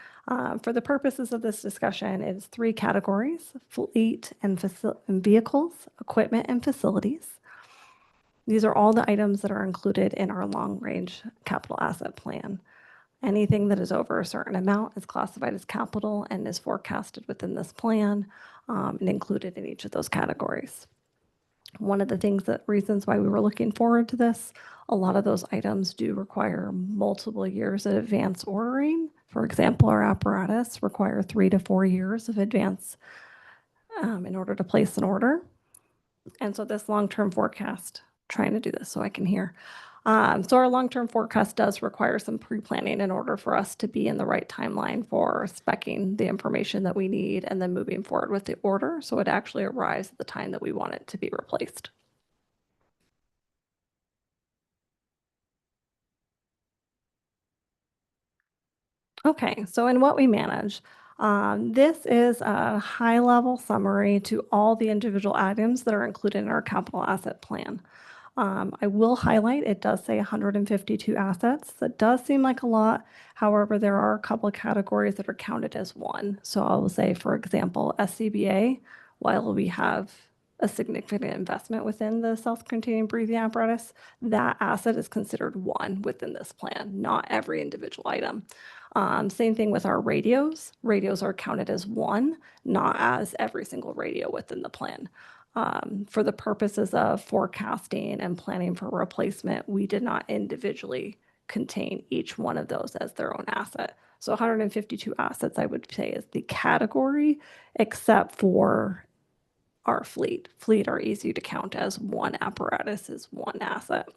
Speaker 13: For the purposes of this discussion, it is 3 categories: fleet and vehicles, equipment and facilities. These are all the items that are included in our long-range capital asset plan. Anything that is over a certain amount is classified as capital and is forecasted within this plan and included in each of those categories. One of the reasons why we were looking forward to this, a lot of those items do require multiple years of advance ordering. For example, our apparatus require 3 to 4 years of advance in order to place an order. And so this long-term forecast, trying to do this so I can hear. So our long-term forecast does require some pre-planning in order for us to be in the right timeline for speccing the information that we need and then moving forward with the order, so it actually arrives at the time that we want it to be replaced. Okay, so in what we manage, this is a high-level summary to all the individual items that are included in our capital asset plan. I will highlight, it does say 152 assets. That does seem like a lot. However, there are a couple of categories that are counted as one. So I will say, for example, SCBA, while we have a significant investment within the self-contained breathing apparatus, that asset is considered one within this plan, not every individual item. Same thing with our radios. Radios are counted as one, not as every single radio within the plan. For the purposes of forecasting and planning for replacement, we did not individually contain each one of those as their own asset. So 152 assets, I would say, is the category, except for our fleet. Fleet are easy to count as one apparatus is one asset.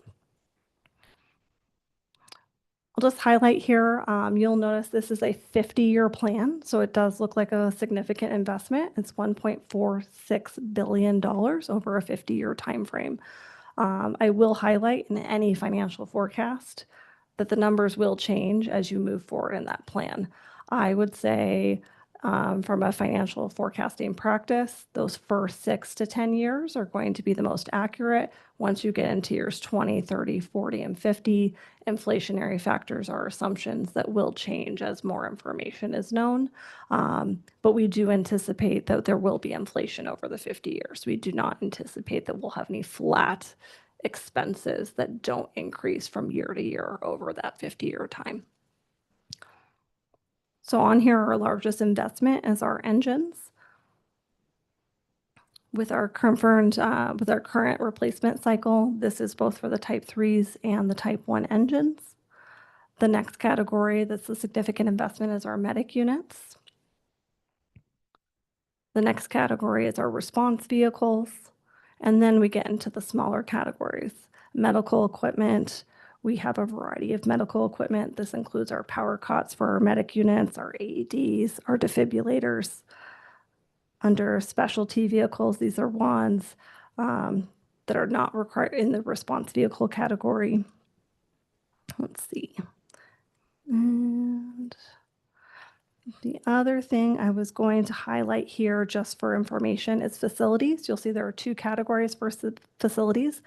Speaker 13: I'll just highlight here, you'll notice this is a 50-year plan, so it does look like a significant investment. It's $1.46 billion over a 50-year time frame. I will highlight in any financial forecast that the numbers will change as you move forward in that plan. I would say from a financial forecasting practice, those first 6 to 10 years are going to be the most accurate. Once you get into years 20, 30, 40, and 50, inflationary factors are assumptions that will change as more information is known. But we do anticipate that there will be inflation over the 50 years. We do not anticipate that we'll have any flat expenses that don't increase from year to year over that 50-year time. So on here, our largest investment is our engines. With our current replacement cycle, this is both for the Type 3s and the Type 1 engines. The next category that's a significant investment is our medic units. The next category is our response vehicles. And then we get into the smaller categories. Medical equipment. We have a variety of medical equipment. This includes our power cots for our medic units, our AEDs, our defibrillators. Under specialty vehicles, these are ones that are not required in the response vehicle category. Let's see. And the other thing I was going to highlight here just for information is facilities. You'll see there are 2 categories for facilities.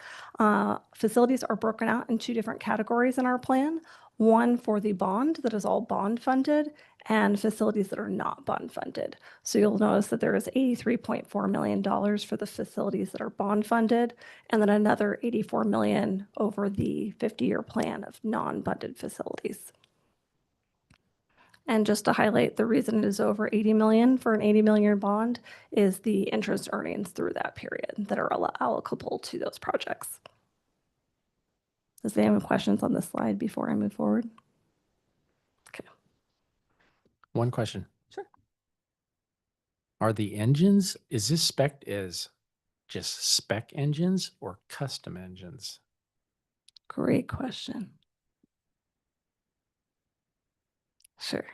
Speaker 13: Facilities are broken out in 2 different categories in our plan. One for the bond that is all bond funded and facilities that are not bond funded. So you'll notice that there is $83.4 million for the facilities that are bond funded and then another $84 million over the 50-year plan of non-funded facilities. And just to highlight, the reason it is over 80 million for an 80 million bond is the interest earnings through that period that are allocable to those projects. Does anyone have questions on this slide before I move forward? Okay.
Speaker 9: One question.
Speaker 13: Sure.
Speaker 9: Are the engines, is this spec as just spec engines or custom engines?
Speaker 13: Great question. Sure.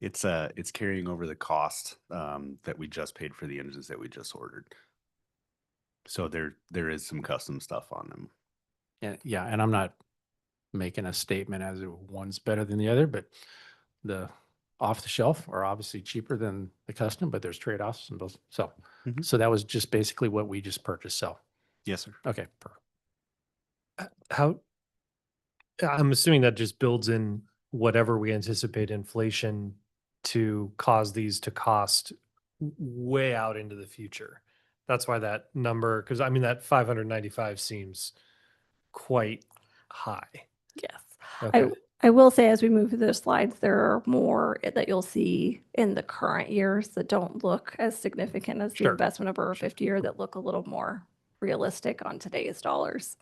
Speaker 15: It's carrying over the cost that we just paid for the engines that we just ordered. So there is some custom stuff on them.
Speaker 9: Yeah, and I'm not making a statement as if one's better than the other, but the off the shelf are obviously cheaper than the custom, but there's trade-offs and both. So, so that was just basically what we just purchased. So,
Speaker 15: Yes, sir.
Speaker 9: okay, perfect.
Speaker 4: How, I'm assuming that just builds in whatever we anticipate inflation to cause these to cost way out into the future. That's why that number, because I mean, that 595 seems quite high.
Speaker 13: Yes.
Speaker 4: Okay.
Speaker 13: I will say as we move through the slides, there are more that you'll see in the current years that don't look as significant as the
Speaker 4: Sure.
Speaker 13: investment over a 50-year that look a little more realistic on today's dollars.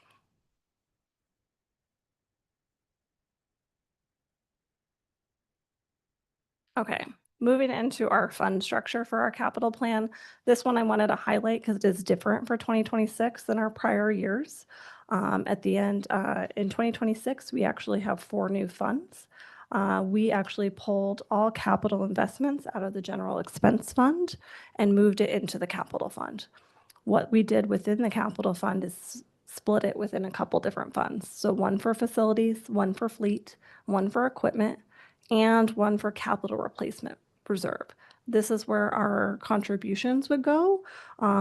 Speaker 13: Okay, moving into our fund structure for our capital plan. This one I wanted to highlight because it is different for 2026 than our prior years. At the end, in 2026, we actually have 4 new funds. We actually pulled all capital investments out of the general expense fund and moved it into the capital fund. What we did within the capital fund is split it within a couple different funds. So one for facilities, one for fleet, one for equipment, and one for capital replacement reserve. This is where our contributions would go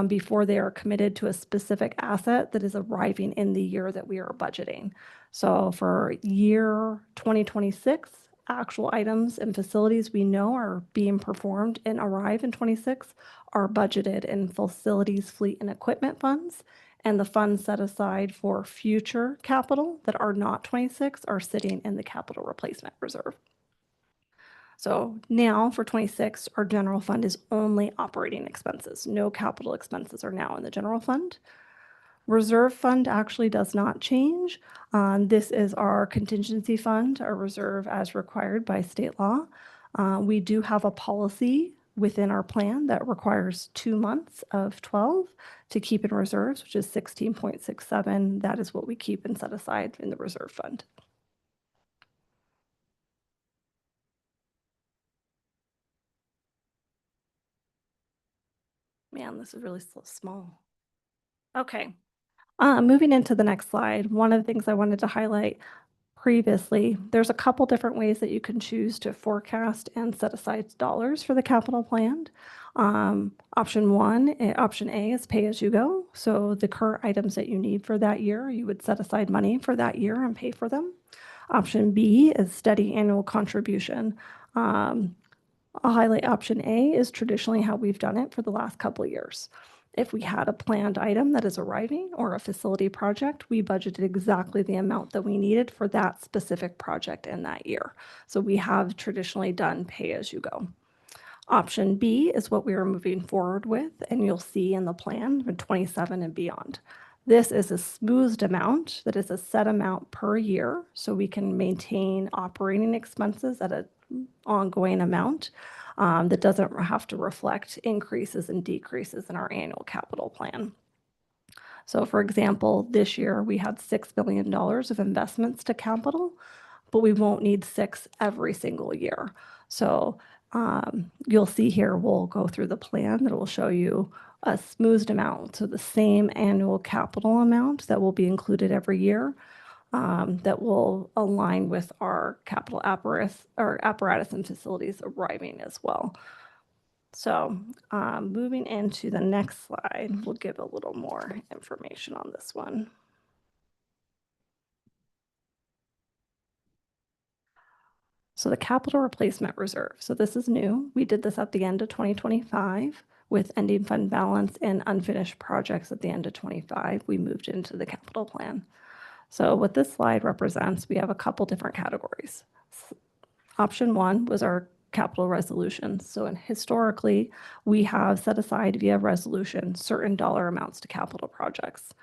Speaker 13: before they are committed to a specific asset that is arriving in the year that we are budgeting. So for year 2026, actual items and facilities we know are being performed and arrive in 26 are budgeted in facilities, fleet, and equipment funds. And the funds set aside for future capital that are not 26 are sitting in the capital replacement reserve. So now for 26, our general fund is only operating expenses. No capital expenses are now in the general fund. Reserve fund actually does not change. This is our contingency fund, our reserve as required by state law. We do have a policy within our plan that requires 2 months of 12 to keep in reserves, which is 16.67. That is what we keep and set aside in the reserve fund. Man, this is really so small. Okay. Moving into the next slide, one of the things I wanted to highlight, previously, there's a couple different ways that you can choose to forecast and set aside dollars for the capital plan. Option A is pay as you go. So the current items that you need for that year, you would set aside money for that year and pay for them. Option B is steady annual contribution. I'll highlight option A is traditionally how we've done it for the last couple of years. If we had a planned item that is arriving or a facility project, we budgeted exactly the amount that we needed for that specific project in that year. So we have traditionally done pay as you go. Option B is what we are moving forward with, and you'll see in the plan for 27 and beyond. This is a smoothed amount that is a set amount per year, so we can maintain operating expenses at an ongoing amount that doesn't have to reflect increases and decreases in our annual capital plan. So for example, this year we had $6 billion of investments to capital, but we won't need 6 every single year. So you'll see here, we'll go through the plan that will show you a smoothed amount. So the same annual capital amount that will be included every year that will align with our capital apparatus and facilities arriving as well. So moving into the next slide, we'll give a little more information on this one. So the capital replacement reserve. So this is new. We did this at the end of 2025 with ending fund balance and unfinished projects at the end of 25. We moved into the capital plan. So what this slide represents, we have a couple different categories. Option 1 was our capital resolutions. So historically, we have set aside via resolution certain dollar amounts to capital projects.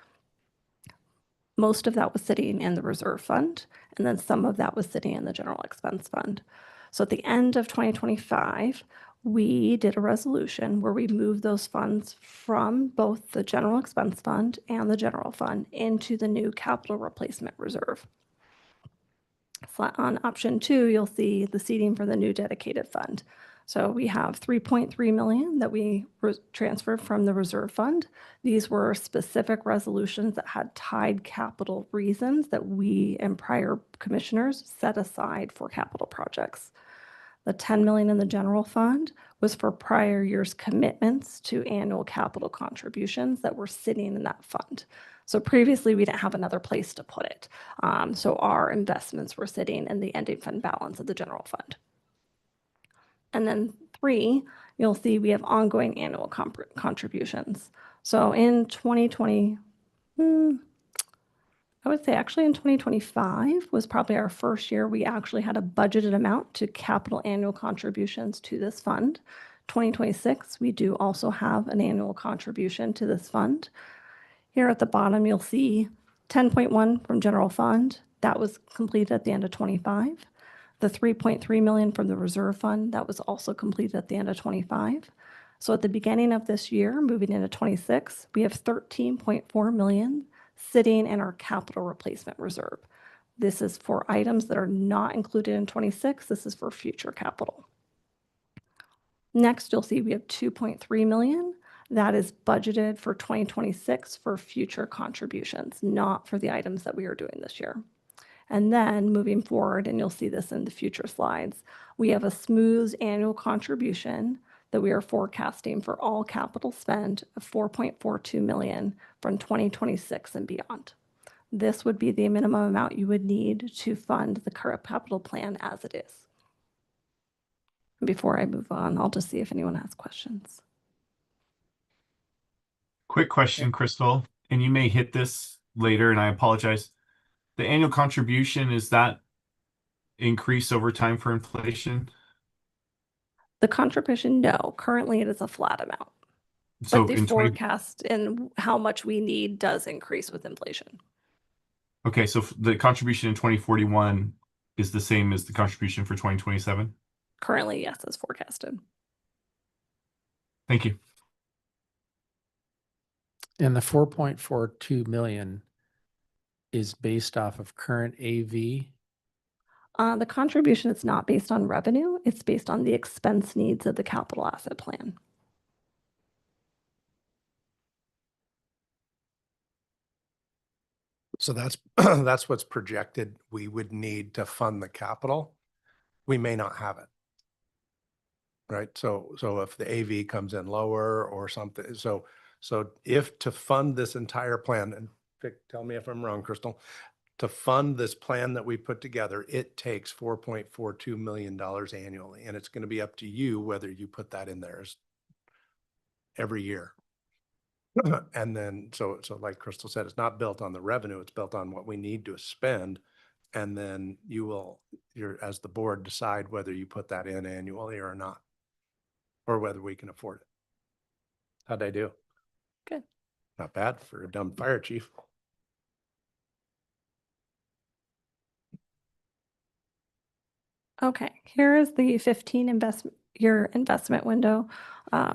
Speaker 13: Most of that was sitting in the reserve fund, and then some of that was sitting in the general expense fund. So at the end of 2025, we did a resolution where we moved those funds from both the general expense fund and the general fund into the new capital replacement reserve. On option 2, you'll see the seating for the new dedicated fund. So we have $3.3 million that we transferred from the reserve fund. These were specific resolutions that had tied capital reasons that we and prior commissioners set aside for capital projects. The $10 million in the general fund was for prior year's commitments to annual capital contributions that were sitting in that fund. So previously, we didn't have another place to put it. So our investments were sitting in the ending fund balance of the general fund. And then 3, you'll see we have ongoing annual contributions. So in 2020, I would say actually in 2025 was probably our first year we actually had a budgeted amount to capital annual contributions to this fund. 2026, we do also have an annual contribution to this fund. Here at the bottom, you'll see 10.1 from general fund. That was completed at the end of 25. The 3.3 million from the reserve fund, that was also completed at the end of 25. So at the beginning of this year, moving into 26, we have 13.4 million sitting in our capital replacement reserve. This is for items that are not included in 26. This is for future capital. Next, you'll see we have 2.3 million. That is budgeted for 2026 for future contributions, not for the items that we are doing this year. And then moving forward, and you'll see this in the future slides, we have a smooth annual contribution that we are forecasting for all capital spend of 4.42 million from 2026 and beyond. This would be the minimum amount you would need to fund the current capital plan as it is. Before I move on, I'll just see if anyone has questions.
Speaker 6: Quick question, Crystal, and you may hit this later, and I apologize. The annual contribution, is that increase over time for inflation?
Speaker 13: The contribution, no. Currently, it is a flat amount.
Speaker 6: So
Speaker 13: but the forecast and how much we need does increase with inflation.
Speaker 6: Okay, so the contribution in 2041 is the same as the contribution for 2027?
Speaker 13: Currently, yes, as forecasted.
Speaker 6: Thank you.
Speaker 9: And the 4.42 million is based off of current AV.
Speaker 13: The contribution is not based on revenue. It's based on the expense needs of the capital asset plan.
Speaker 7: So that's, that's what's projected we would need to fund the capital. We may not have it. Right? So if the AV comes in lower or something, so if to fund this entire plan, and Vic, tell me if I'm wrong, Crystal, to fund this plan that we put together, it takes $4.42 million annually, and it's going to be up to you whether you put that in there every year. And then, so like Crystal said, it's not built on the revenue, it's built on what we need to spend. And then you're, as the board, decide whether you put that in annually or not, or whether we can afford it. How'd I do?
Speaker 13: Good.
Speaker 7: Not bad for a dumb fire chief.
Speaker 13: Okay, here is the 15-year investment window.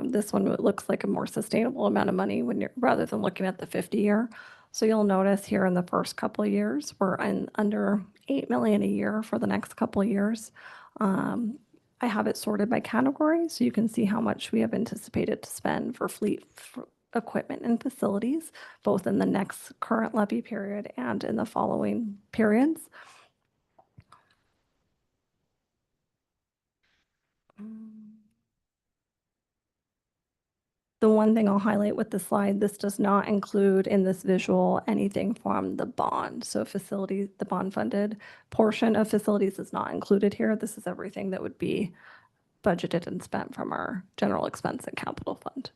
Speaker 13: This one looks like a more sustainable amount of money when you're, rather than looking at the 50-year. So you'll notice here in the first couple of years, we're under 8 million a year for the next couple of years. I have it sorted by category, so you can see how much we have anticipated to spend for fleet equipment and facilities, both in the next current levy period and in the following periods. The one thing I'll highlight with the slide, this does not include in this visual anything from the bond. So facilities, the bond funded portion of facilities is not included here. This is everything that would be budgeted and spent from our general expense and capital fund.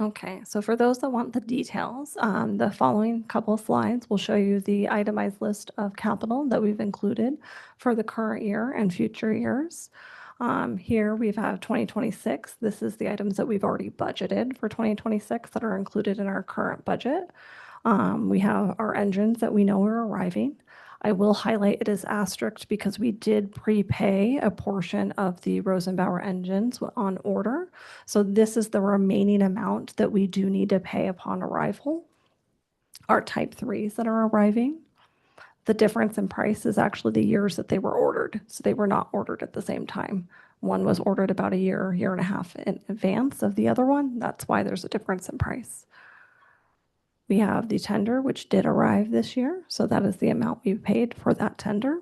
Speaker 13: Okay, so for those that want the details, the following couple of slides will show you the itemized list of capital that we've included for the current year and future years. Here we have 2026. This is the items that we've already budgeted for 2026 that are included in our current budget. We have our engines that we know are arriving. I will highlight it as asterisk because we did prepay a portion of the Rosenbauer engines on order. So this is the remaining amount that we do need to pay upon arrival. Our Type 3s that are arriving. The difference in price is actually the years that they were ordered. So they were not ordered at the same time. One was ordered about a year and a half in advance of the other one. That's why there's a difference in price. We have the tender, which did arrive this year. So that is the amount we paid for that tender.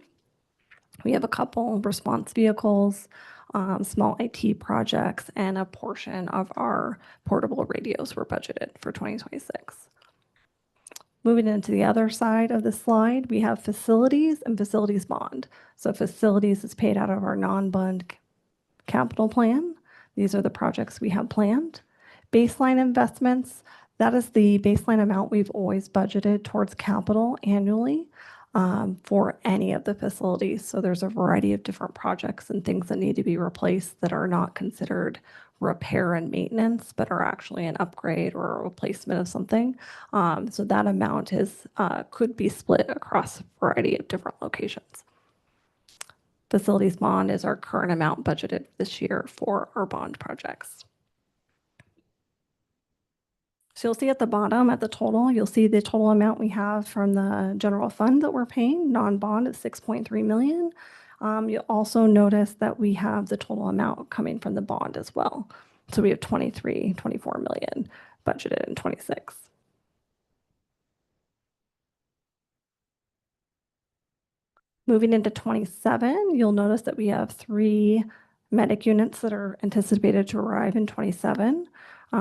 Speaker 13: We have a couple response vehicles, small IT projects, and a portion of our portable radios were budgeted for 2026. Moving into the other side of the slide, we have facilities and facilities bond. So facilities is paid out of our non-bond capital plan. These are the projects we have planned. Baseline investments, that is the baseline amount we've always budgeted towards capital annually for any of the facilities. So there's a variety of different projects and things that need to be replaced that are not considered repair and maintenance, but are actually an upgrade or a replacement of something. So that amount could be split across a variety of different locations. Facilities bond is our current amount budgeted this year for our bond projects. So you'll see at the bottom at the total, you'll see the total amount we have from the general fund that we're paying, non-bond at 6.3 million. You'll also notice that we have the total amount coming from the bond as well. So we have 24 million budgeted in 26. Moving into 27, you'll notice that we have 3 medic units that are anticipated to arrive in 27.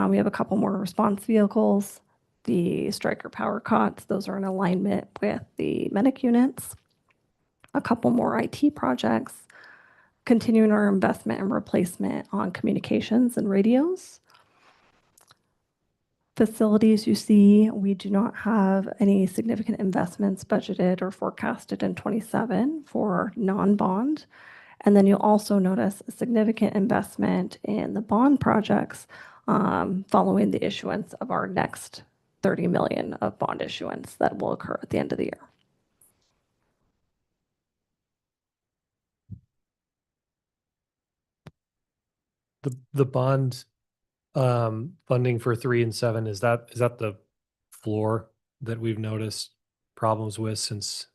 Speaker 13: We have a couple more response vehicles, the Stryker power cots, those are in alignment with the medic units. A couple more IT projects, continuing our investment and replacement on communications and radios. Facilities, you see, we do not have any significant investments budgeted or forecasted in 27 for non-bond. And then you'll also notice a significant investment in the bond projects following the issuance of our next 30 million of bond issuance that will occur at the end of the year.
Speaker 4: The bond funding for 3 and 7, is that the floor that we've noticed problems with since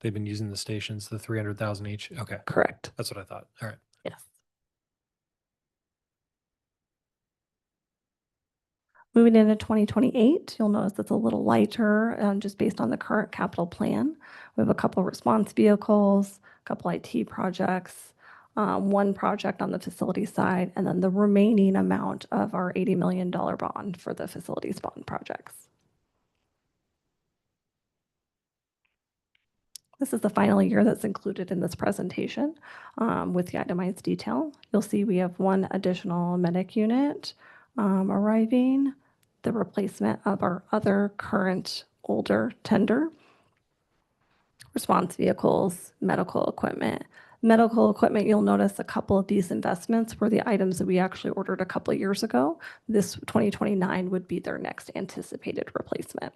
Speaker 4: They've been using the stations, the 300,000 each. Okay.
Speaker 13: Correct.
Speaker 4: That's what I thought. All right.
Speaker 13: Yes. Moving into 2028, you'll notice it's a little lighter just based on the current capital plan. We have a couple response vehicles, a couple IT projects, one project on the facility side, and then the remaining amount of our $80 million bond for the facilities bond projects. This is the final year that's included in this presentation with the itemized detail. You'll see we have one additional medic unit arriving, the replacement of our other current older tender, response vehicles, medical equipment. Medical equipment, you'll notice a couple of these investments were the items that we actually ordered a couple of years ago. This 2029 would be their next anticipated replacement.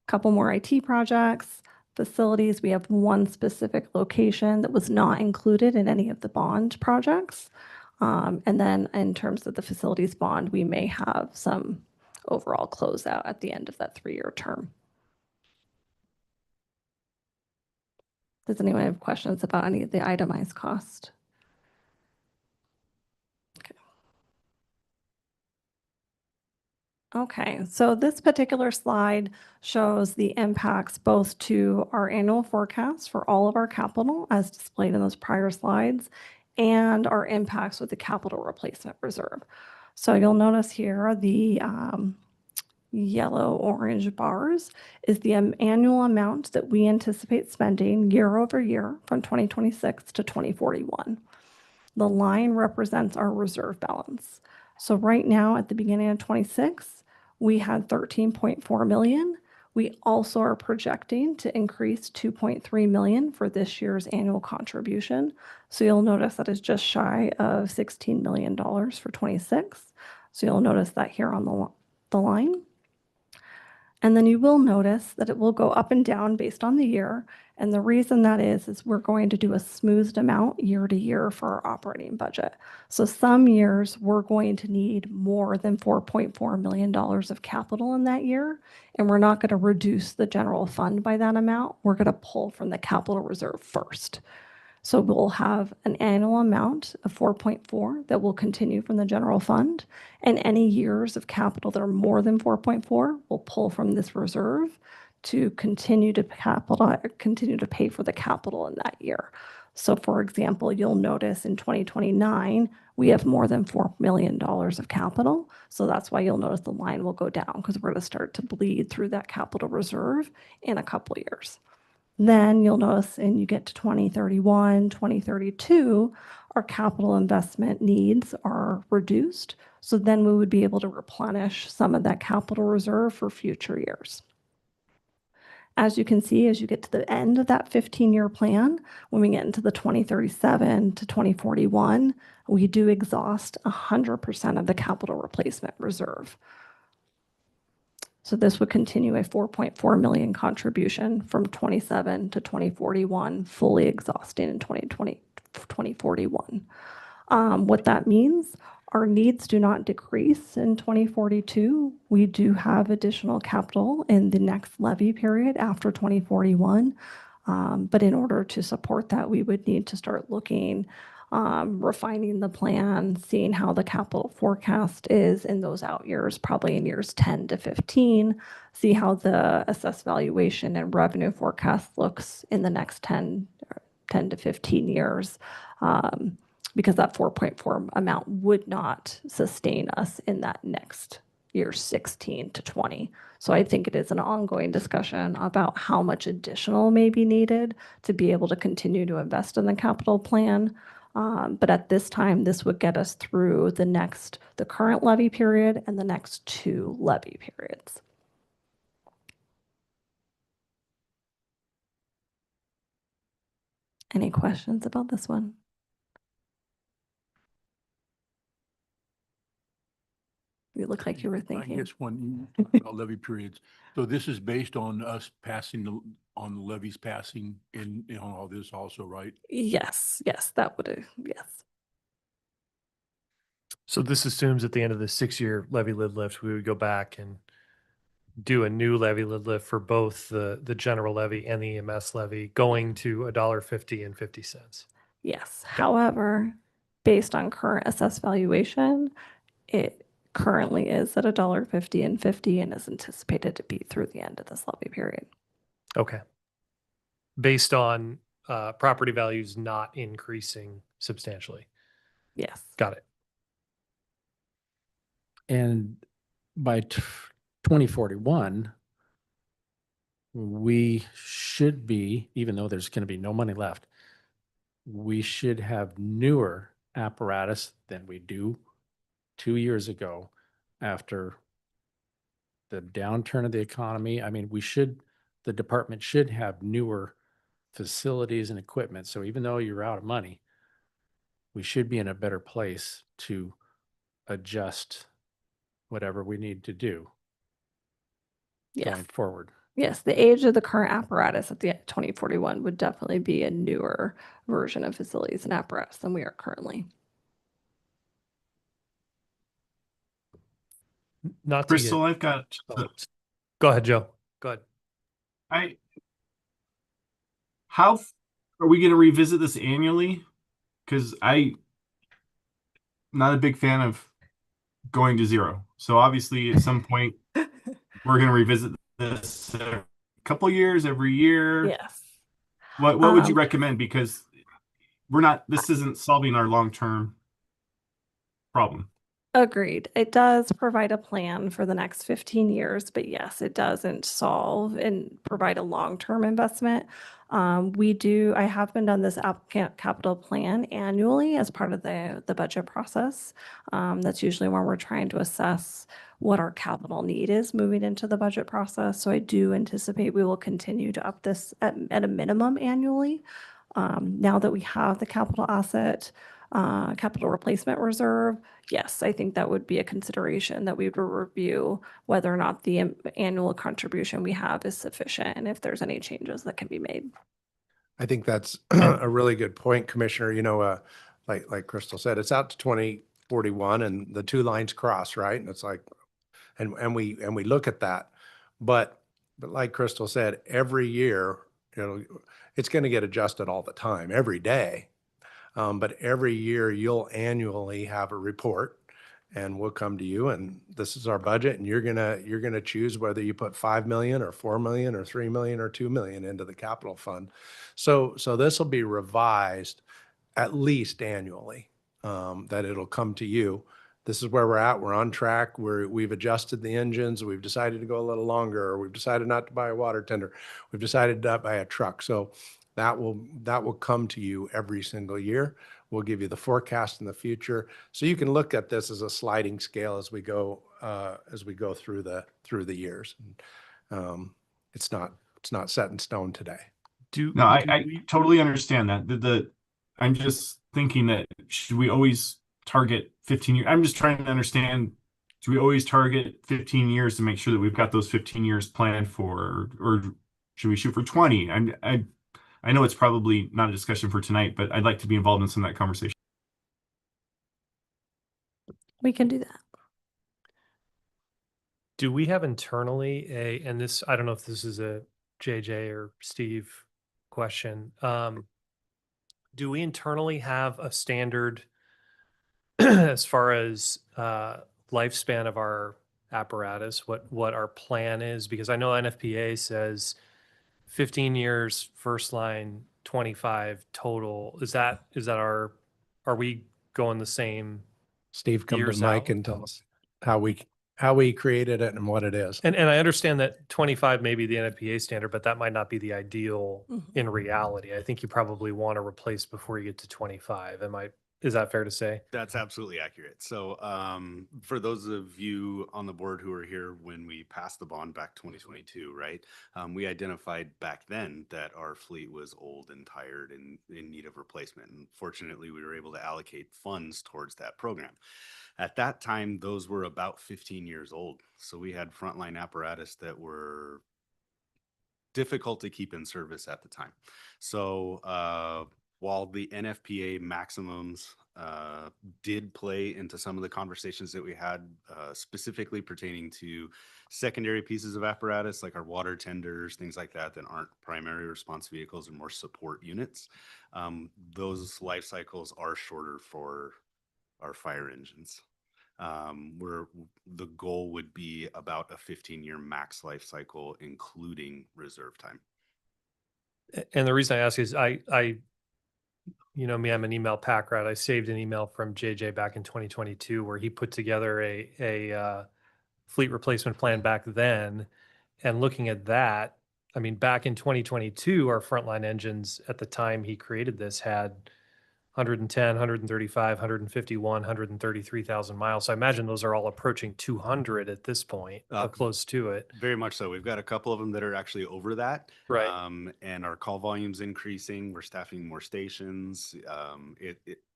Speaker 13: Couple more IT projects, facilities. We have one specific location that was not included in any of the bond projects. And then in terms of the facilities bond, we may have some overall closeout at the end of that 3-year term. Does anyone have questions about any of the itemized cost? Okay, so this particular slide shows the impacts both to our annual forecast for all of our capital as displayed in those prior slides and our impacts with the capital replacement reserve. So you'll notice here the yellow-orange bars is the annual amount that we anticipate spending year over year from 2026 to 2041. The line represents our reserve balance. So right now at the beginning of 26, we had 13.4 million. We also are projecting to increase 2.3 million for this year's annual contribution. So you'll notice that is just shy of $16 million for 26. So you'll notice that here on the line. And then you will notice that it will go up and down based on the year. And the reason that is we're going to do a smoothed amount year to year for our operating budget. So some years we're going to need more than $4.4 million of capital in that year. And we're not going to reduce the general fund by that amount. We're going to pull from the capital reserve first. So we'll have an annual amount of 4.4 that will continue from the general fund. And any years of capital that are more than 4.4 will pull from this reserve to continue to pay for the capital in that year. So for example, you'll notice in 2029, we have more than $4 million of capital. So that's why you'll notice the line will go down because we're going to start to bleed through that capital reserve in a couple of years. Then you'll notice, and you get to 2031, 2032, our capital investment needs are reduced. So then we would be able to replenish some of that capital reserve for future years. As you can see, as you get to the end of that 15-year plan, when we get into the 2037 to 2041, we do exhaust 100% of the capital replacement reserve. So this would continue a 4.4 million contribution from 27 to 2041, fully exhausting in 2041. What that means, our needs do not decrease in 2042. We do have additional capital in the next levy period after 2041. But in order to support that, we would need to start looking, refining the plan, seeing how the capital forecast is in those out years, probably in years 10 to 15, see how the assessed valuation and revenue forecast looks in the next 10 to 15 years, because that 4.4 amount would not sustain us in that next year 16 to 20. So I think it is an ongoing discussion about how much additional may be needed to be able to continue to invest in the capital plan. But at this time, this would get us through the current levy period and the next 2 levy periods. Any questions about this one? You look like you were thinking.
Speaker 2: I guess one about levy periods. So this is based on us passing on the levies passing in on all this also, right?
Speaker 13: Yes, that would, yes.
Speaker 4: So this assumes at the end of the 6-year levy lid lift, we would go back and do a new levy lift for both the general levy and the EMS levy, going to $1.50 and 50 cents.
Speaker 13: Yes. However, based on current assessed valuation, it currently is at $1.50 and 50 and is anticipated to be through the end of this levy period.
Speaker 4: Okay. Based on property values not increasing substantially.
Speaker 13: Yes.
Speaker 4: Got it.
Speaker 9: And by 2041, we should be, even though there's going to be no money left, we should have newer apparatus than we do 2 years ago after the downturn of the economy. I mean, the department should have newer facilities and equipment. So even though you're out of money, we should be in a better place to adjust whatever we need to do
Speaker 13: Yes.
Speaker 9: going forward.
Speaker 13: Yes, the age of the current apparatus at the 2041 would definitely be a newer version of facilities and apparatus than we are currently.
Speaker 4: Not to
Speaker 6: Crystal, I've got.
Speaker 4: Go ahead, Joe. Go ahead.
Speaker 6: How are we going to revisit this annually? Because I'm not a big fan of going to zero. So obviously, at some point, we're going to revisit this a couple years, every year.
Speaker 13: Yes.
Speaker 6: What would you recommend? Because this isn't solving our long-term problem.
Speaker 13: Agreed. It does provide a plan for the next 15 years, but yes, it doesn't solve and provide a long-term investment. I have been done this capital plan annually as part of the budget process. That's usually when we're trying to assess what our capital need is moving into the budget process. So I do anticipate we will continue to up this at a minimum annually. Now that we have the capital replacement reserve, yes, I think that would be a consideration that we would review whether or not the annual contribution we have is sufficient and if there's any changes that can be made.
Speaker 7: I think that's a really good point, Commissioner. Like Crystal said, it's out to 2041 and the two lines cross, right? And it's like, and we look at that, but like Crystal said, every year, it's going to get adjusted all the time, every day. But every year you'll annually have a report and we'll come to you and this is our budget and you're gonna choose whether you put 5 million or 4 million or 3 million or 2 million into the capital fund. So this will be revised at least annually, that it'll come to you. This is where we're at. We're on track. We've adjusted the engines. We've decided to go a little longer, or we've decided not to buy a water tender. We've decided not to buy a truck. So that will come to you every single year. We'll give you the forecast in the future. So you can look at this as a sliding scale as we go through the years. It's not set in stone today.
Speaker 6: I totally understand that. I'm just thinking that should we always target 15 years? I'm just trying to understand, do we always target 15 years to make sure that we've got those 15 years planned for, or should we shoot for 20? I know it's probably not a discussion for tonight, but I'd like to be involved in some of that conversation.
Speaker 13: We can do that.
Speaker 4: Do we have internally and this, I don't know if this is a JJ or Steve question. Do we internally have a standard as far as lifespan of our apparatus, what our plan is? Because I know NFPA says 15 years first line, 25 total. Are we going the same?
Speaker 7: Steve, come to
Speaker 4: years
Speaker 7: the mic
Speaker 4: out?
Speaker 7: and tell us how we created it and what it is.
Speaker 4: And I understand that 25 may be the NFPA standard, but that might not be the ideal
Speaker 13: Mm-hmm.
Speaker 4: in reality. I think you probably want to replace before you get to 25. Is that fair to say?
Speaker 15: That's absolutely accurate. So for those of you on the board who were here when we passed the bond back 2022, right? We identified back then that our fleet was old and tired and in need of replacement. And fortunately, we were able to allocate funds towards that program. At that time, those were about 15 years old. So we had frontline apparatus that were difficult to keep in service at the time. So while the NFPA maximums did play into some of the conversations that we had, specifically pertaining to secondary pieces of apparatus like our water tenders, things like that, that aren't primary response vehicles and more support units. Those life cycles are shorter for our fire engines. Where the goal would be about a 15-year max life cycle, including reserve time.
Speaker 4: And the reason I ask is you know me, I'm an email pack rat. I saved an email from JJ back in 2022 where he put together a fleet replacement plan back then. And looking at that, I mean, back in 2022, our frontline engines at the time he created this had 110, 135, 151, 133,000 miles. So I imagine those are all approaching 200 at this point, or close to it.
Speaker 15: Very much so. We've got a couple of them that are actually over that.
Speaker 4: Right.
Speaker 15: And our call volume's increasing. We're staffing more stations.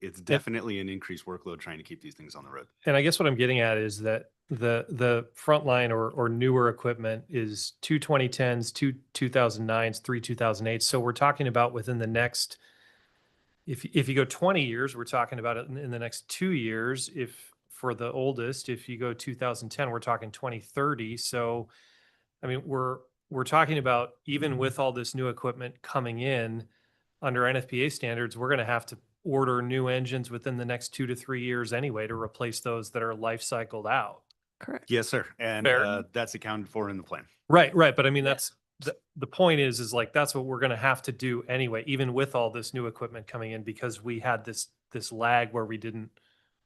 Speaker 15: It's definitely an increased workload trying to keep these things on the road.
Speaker 4: And I guess what I'm getting at is that the frontline or newer equipment is two 2010s, two 2009s, three 2008s. So we're talking about within the next, if you go 20 years, we're talking about it in the next 2 years. If for the oldest, if you go 2010, we're talking 2030. So, I mean, we're talking about, even with all this new equipment coming in under NFPA standards, we're going to have to order new engines within the next 2 to 3 years anyway to replace those that are life cycled out.
Speaker 13: Correct.
Speaker 15: Yes, sir. And that's accounted for in the plan.
Speaker 4: Right. But I mean, that's the point is like, that's what we're going to have to do anyway, even with all this new equipment coming in, because we had this lag where we didn't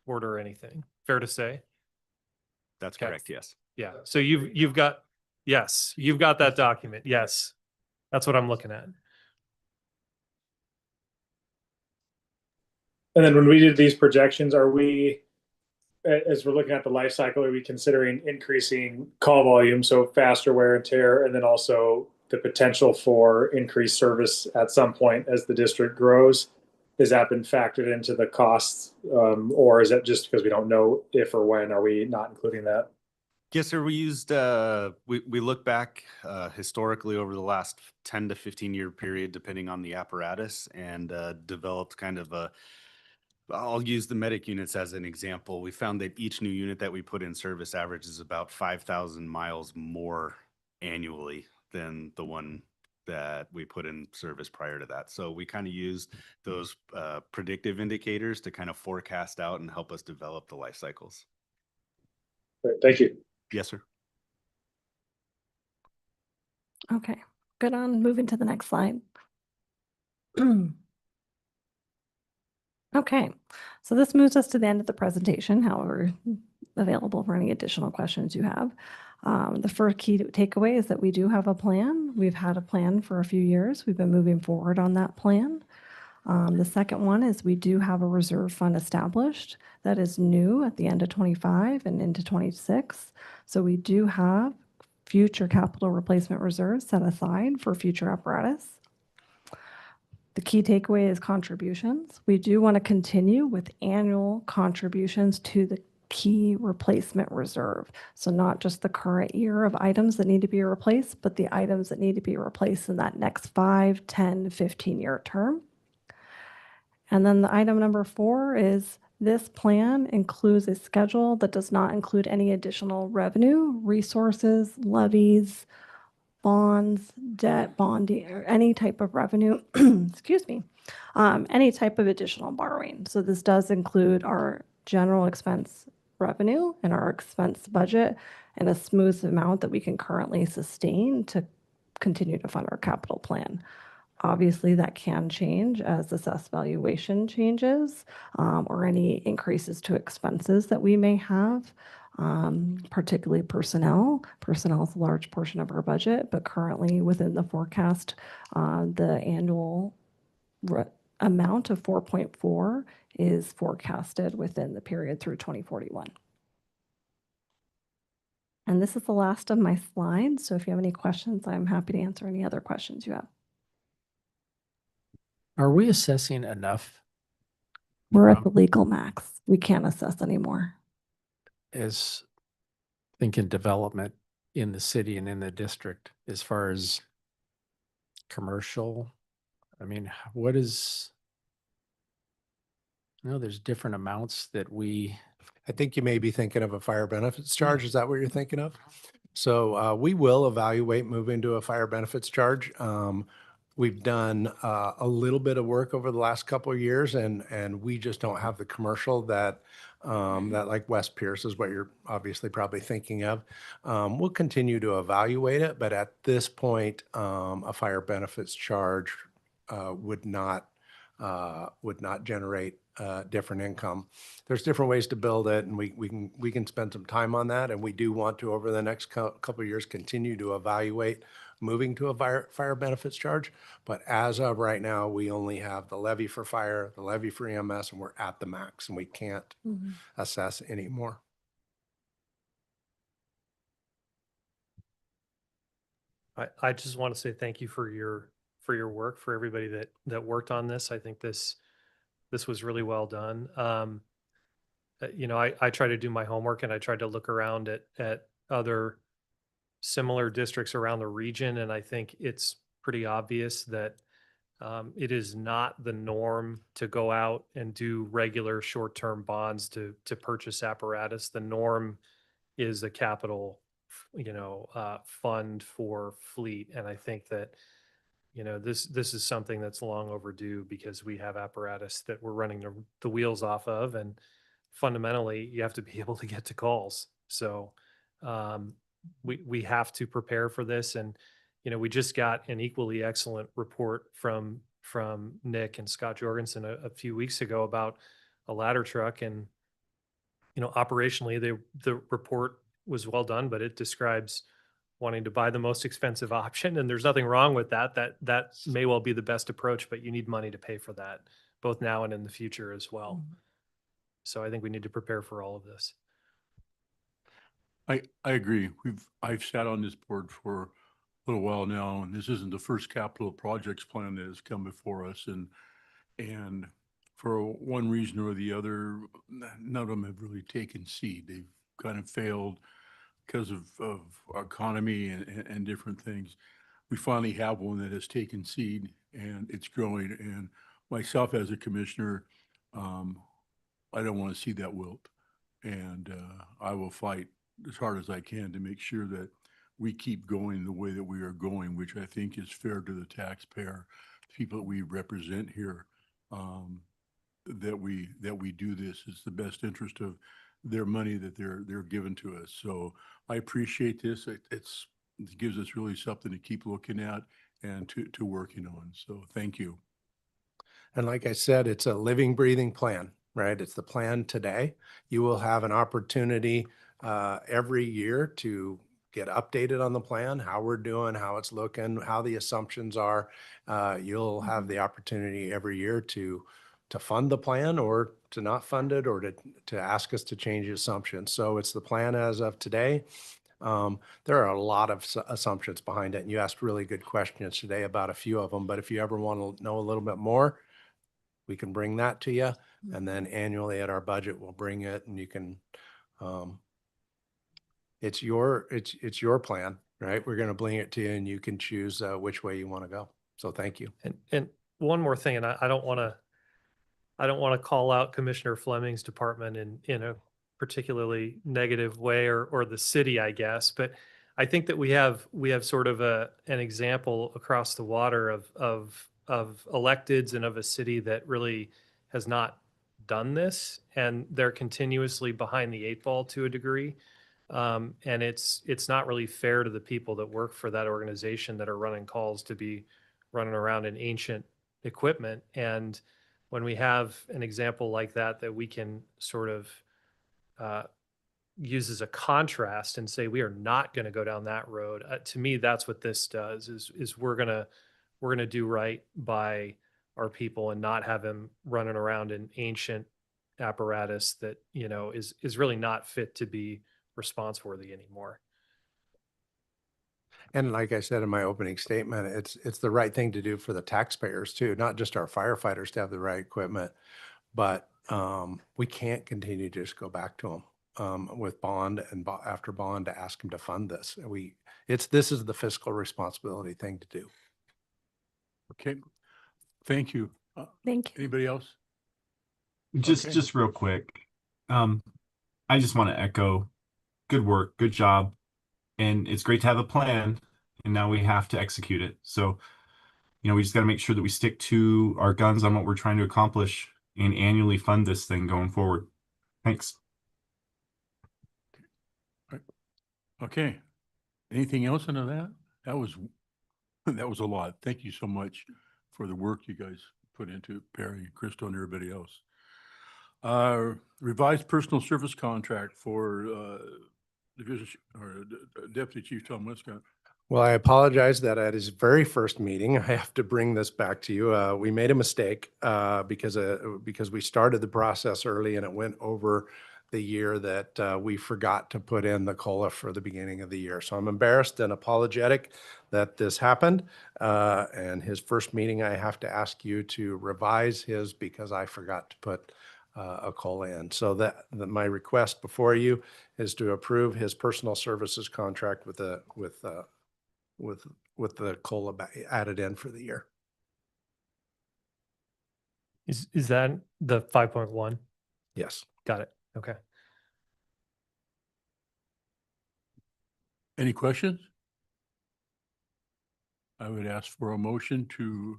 Speaker 4: order anything. Fair to say?
Speaker 15: That's correct. Yes.
Speaker 4: Yeah. So you've got that document. Yes. That's what I'm looking at.
Speaker 12: And then when we did these projections, are we, as we're looking at the life cycle, are we considering increasing call volume, so faster wear and tear, and then also the potential for increased service at some point as the district grows? Has that been factored into the costs, or is that just because we don't know if or when? Are we not including that?
Speaker 15: Yes, sir. We used, we look back historically over the last 10 to 15-year period, depending on the apparatus, and developed kind of I'll use the medic units as an example. We found that each new unit that we put in service averages about 5,000 miles more annually than the one that we put in service prior to that. So we kind of used those predictive indicators to kind of forecast out and help us develop the life cycles.
Speaker 12: Great. Thank you.
Speaker 15: Yes, sir.
Speaker 13: Okay, good on moving to the next slide. Okay, so this moves us to the end of the presentation, however, available for any additional questions you have. The first key takeaway is that we do have a plan. We've had a plan for a few years. We've been moving forward on that plan. The second one is we do have a reserve fund established that is new at the end of 25 and into 26. So we do have future capital replacement reserves set aside for future apparatus. The key takeaway is contributions. We do want to continue with annual contributions to the key replacement reserve. So not just the current year of items that need to be replaced, but the items that need to be replaced in that next 5, 10, 15-year term. And then the item number 4 is this plan includes a schedule that does not include any additional revenue, resources, levies, bonds, debt, bonding, or any type of revenue, excuse me, any type of additional borrowing. So this does include our general expense revenue and our expense budget and a smooth amount that we can currently sustain to continue to fund our capital plan. Obviously, that can change as assessed valuation changes or any increases to expenses that we may have. Particularly personnel. Personnel is a large portion of our budget, but currently within the forecast, the annual amount of 4.4 is forecasted within the period through 2041. And this is the last of my slides. So if you have any questions, I'm happy to answer any other questions you have.
Speaker 9: Are we assessing enough?
Speaker 13: We're at the legal max. We can't assess anymore.
Speaker 9: As thinking development in the city and in the district as far as commercial? I mean, what is, No, there's different amounts that we,
Speaker 7: I think you may be thinking of a fire benefits charge. Is that what you're thinking of? So we will evaluate moving to a fire benefits charge. We've done a little bit of work over the last couple of years, and we just don't have the commercial that that like West Pierce is what you're obviously probably thinking of. We'll continue to evaluate it, but at this point, a fire benefits charge would not generate different income. There's different ways to build it, and we can spend some time on that. And we do want to, over the next couple of years, continue to evaluate moving to a fire benefits charge. But as of right now, we only have the levy for fire, the levy for EMS, and we're at the max, and we can't assess anymore.
Speaker 4: I just want to say thank you for your work, for everybody that worked on this. I think this was really well done. You know, I try to do my homework, and I tried to look around at other similar districts around the region, and I think it's pretty obvious that it is not the norm to go out and do regular short-term bonds to purchase apparatus. The norm is a capital, fund for fleet, and I think that this is something that's long overdue because we have apparatus that we're running the wheels off of, and fundamentally you have to be able to get to calls. So we have to prepare for this, and we just got an equally excellent report from Nick and Scott Jorgensen a few weeks ago about a ladder truck, and operationally the report was well done, but it describes wanting to buy the most expensive option, and there's nothing wrong with that. That may well be the best approach, but you need money to pay for that, both now and in the future as well. So I think we need to prepare for all of this.
Speaker 2: I agree. I've sat on this board for a little while now, and this isn't the first capital projects plan that has come before us. And for one reason or the other, none of them have really taken seed. They've kind of failed because of our economy and different things. We finally have one that has taken seed, and it's growing. And myself as a commissioner, I don't want to see that wilt. And I will fight as hard as I can to make sure that we keep going the way that we are going, which I think is fair to the taxpayer, people that we represent here, that we do this. It's the best interest of their money that they're given to us. So I appreciate this. It gives us really something to keep looking at and to working on. So thank you.
Speaker 7: And like I said, it's a living, breathing plan, right? It's the plan today. You will have an opportunity every year to get updated on the plan, how we're doing, how it's looking, how the assumptions are. You'll have the opportunity every year to fund the plan or to not fund it, or to ask us to change the assumptions. So it's the plan as of today. There are a lot of assumptions behind it, and you asked really good questions today about a few of them. But if you ever want to know a little bit more, we can bring that to you. And then annually at our budget, we'll bring it, and you can, it's your plan, right? We're going to bring it to you, and you can choose which way you want to go. So thank you.
Speaker 4: And one more thing, and I don't want to call out Commissioner Fleming's department in a particularly negative way, or the city, I guess, but I think that we have sort of an example across the water of electeds and of a city that really has not done this, and they're continuously behind the eight ball to a degree. And it's not really fair to the people that work for that organization that are running calls to be running around in ancient equipment. And when we have an example like that we can sort of use as a contrast and say we are not going to go down that road. To me, that's what this does. Is we're gonna do right by our people and not have them running around in ancient apparatus that is really not fit to be response worthy anymore.
Speaker 7: And like I said in my opening statement, it's the right thing to do for the taxpayers too, not just our firefighters to have the right equipment, but we can't continue to just go back to them with bond and after bond to ask them to fund this. This is the fiscal responsibility thing to do.
Speaker 2: Okay. Thank you.
Speaker 13: Thank you.
Speaker 2: Anybody else?
Speaker 6: Just
Speaker 2: Okay.
Speaker 6: just real quick. I just want to echo good work, good job. And it's great to have a plan, and now we have to execute it. So, we just got to make sure that we stick to our guns on what we're trying to accomplish and annually fund this thing going forward. Thanks.
Speaker 2: Okay. Anything else into that? That was that was a lot. Thank you so much for the work you guys put into it, Perry, Crystal, and everybody else. Revised personal service contract for Division or Deputy Chief Tom Westcott.
Speaker 7: Well, I apologize that at his very first meeting, I have to bring this back to you. We made a mistake because we started the process early and it went over the year that we forgot to put in the COLA for the beginning of the year. So I'm embarrassed and apologetic that this happened. And his first meeting, I have to ask you to revise his because I forgot to put a COLA in. So that my request before you is to approve his personal services contract with the COLA added in for the year.
Speaker 4: Is that the 5.1?
Speaker 7: Yes.
Speaker 4: Got it. Okay.
Speaker 2: Any questions? I would ask for a motion to,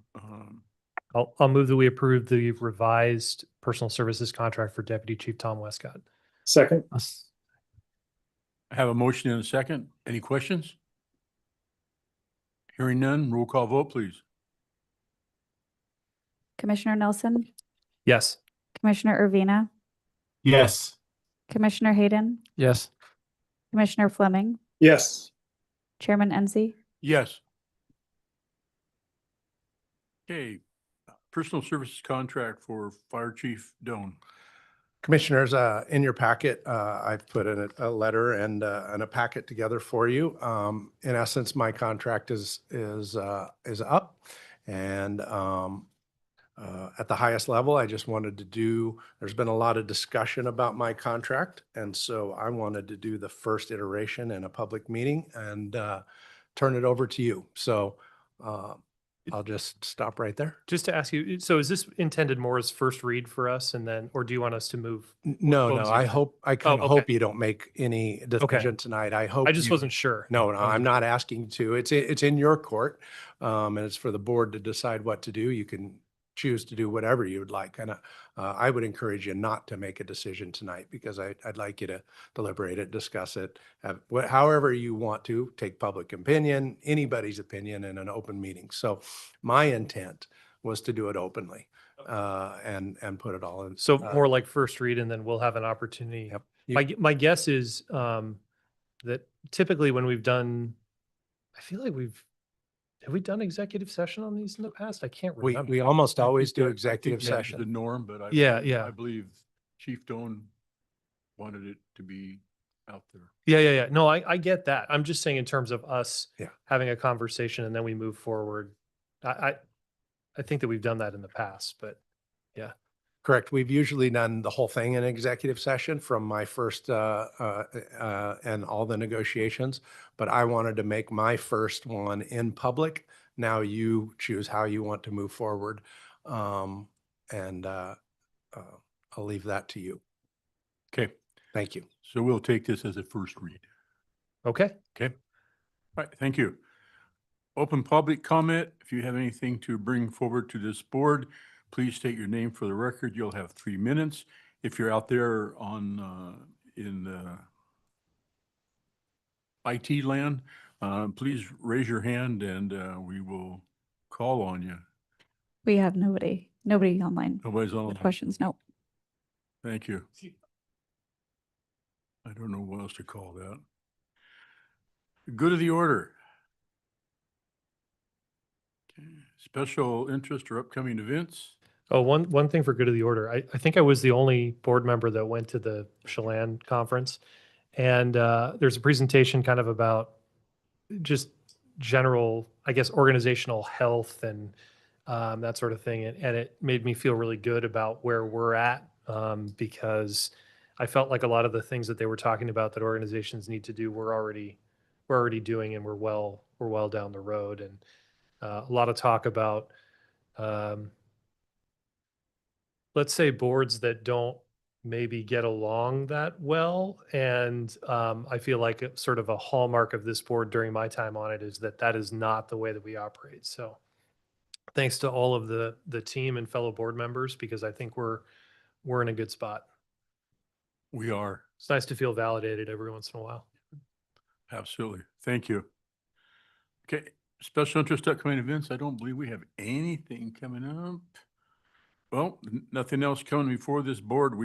Speaker 4: I'll move that we approve the revised personal services contract for Deputy Chief Tom Westcott.
Speaker 12: Second.
Speaker 2: have a motion and a second. Any questions? Hearing none, roll call vote, please.
Speaker 5: Commissioner Nelson,
Speaker 4: Yes.
Speaker 5: Commissioner Urvina,
Speaker 6: Yes.
Speaker 5: Commissioner Hayden,
Speaker 9: Yes.
Speaker 5: Commissioner Fleming,
Speaker 12: Yes.
Speaker 5: Chairman Enzi.
Speaker 2: Yes. Okay, personal services contract for Fire Chief Doan.
Speaker 7: Commissioners, in your packet, I've put in a letter and a packet together for you. In essence, my contract is up, and at the highest level, I just wanted to do. There's been a lot of discussion about my contract, and so I wanted to do the first iteration in a public meeting and turn it over to you. So I'll just stop right there.
Speaker 4: Just to ask you, so is this intended more as first read for us and then, or do you want us to move?
Speaker 7: No,
Speaker 4: close
Speaker 7: I
Speaker 4: it?
Speaker 7: hope, I kind of
Speaker 4: okay.
Speaker 7: hope you don't make any decision tonight. I hope.
Speaker 4: I just wasn't sure.
Speaker 7: No, I'm not asking you to. It's in your court. And it's for the board to decide what to do. You can choose to do whatever you would like. And I would encourage you not to make a decision tonight because I'd like you to deliberate it, discuss it, however you want to, take public opinion, anybody's opinion in an open meeting. So my intent was to do it openly and put it all in.
Speaker 4: So more like first read, and then we'll have an opportunity.
Speaker 7: Yep.
Speaker 4: My guess is that typically when we've done, I feel like have we done executive session on these in the past? I can't remember.
Speaker 7: We almost always do
Speaker 2: I think
Speaker 7: executive
Speaker 2: that's
Speaker 7: session.
Speaker 2: the norm, but
Speaker 4: Yeah.
Speaker 2: I believe Chief Doan wanted it to be out there.
Speaker 4: Yeah. No, I get that. I'm just saying in terms of us
Speaker 7: Yeah.
Speaker 4: having a conversation and then we move forward. I think that we've done that in the past, but yeah.
Speaker 7: Correct. We've usually done the whole thing in executive session from my first and all the negotiations, but I wanted to make my first one in public. Now you choose how you want to move forward. And I'll leave that to you.
Speaker 2: Okay.
Speaker 7: Thank you.
Speaker 2: So we'll take this as a first read.
Speaker 4: Okay.
Speaker 2: Okay. All right. Thank you. Open public comment. If you have anything to bring forward to this board, please state your name for the record. You'll have 3 minutes. If you're out there on in IT land, please raise your hand and we will call on you.
Speaker 5: We have nobody online
Speaker 2: Nobody's on.
Speaker 5: with questions. No.
Speaker 2: Thank you. I don't know what else to call that. Good of the order. Okay. Special interest or upcoming events.
Speaker 4: Oh, one thing for good of the order. I think I was the only board member that went to the Chelan conference. And there's a presentation kind of about just general, I guess, organizational health and that sort of thing. And it made me feel really good about where we're at because I felt like a lot of the things that they were talking about that organizations need to do, we're already doing, and we're well down the road. And a lot of talk about let's say boards that don't maybe get along that well. And I feel like sort of a hallmark of this board during my time on it is that that is not the way that we operate. So thanks to all of the team and fellow board members, because I think we're in a good spot.
Speaker 2: We are.
Speaker 4: It's nice to feel validated every once in a while.
Speaker 2: Absolutely. Thank you. Okay, special interest upcoming events. I don't believe we have anything coming up. Well, nothing else coming before this board. We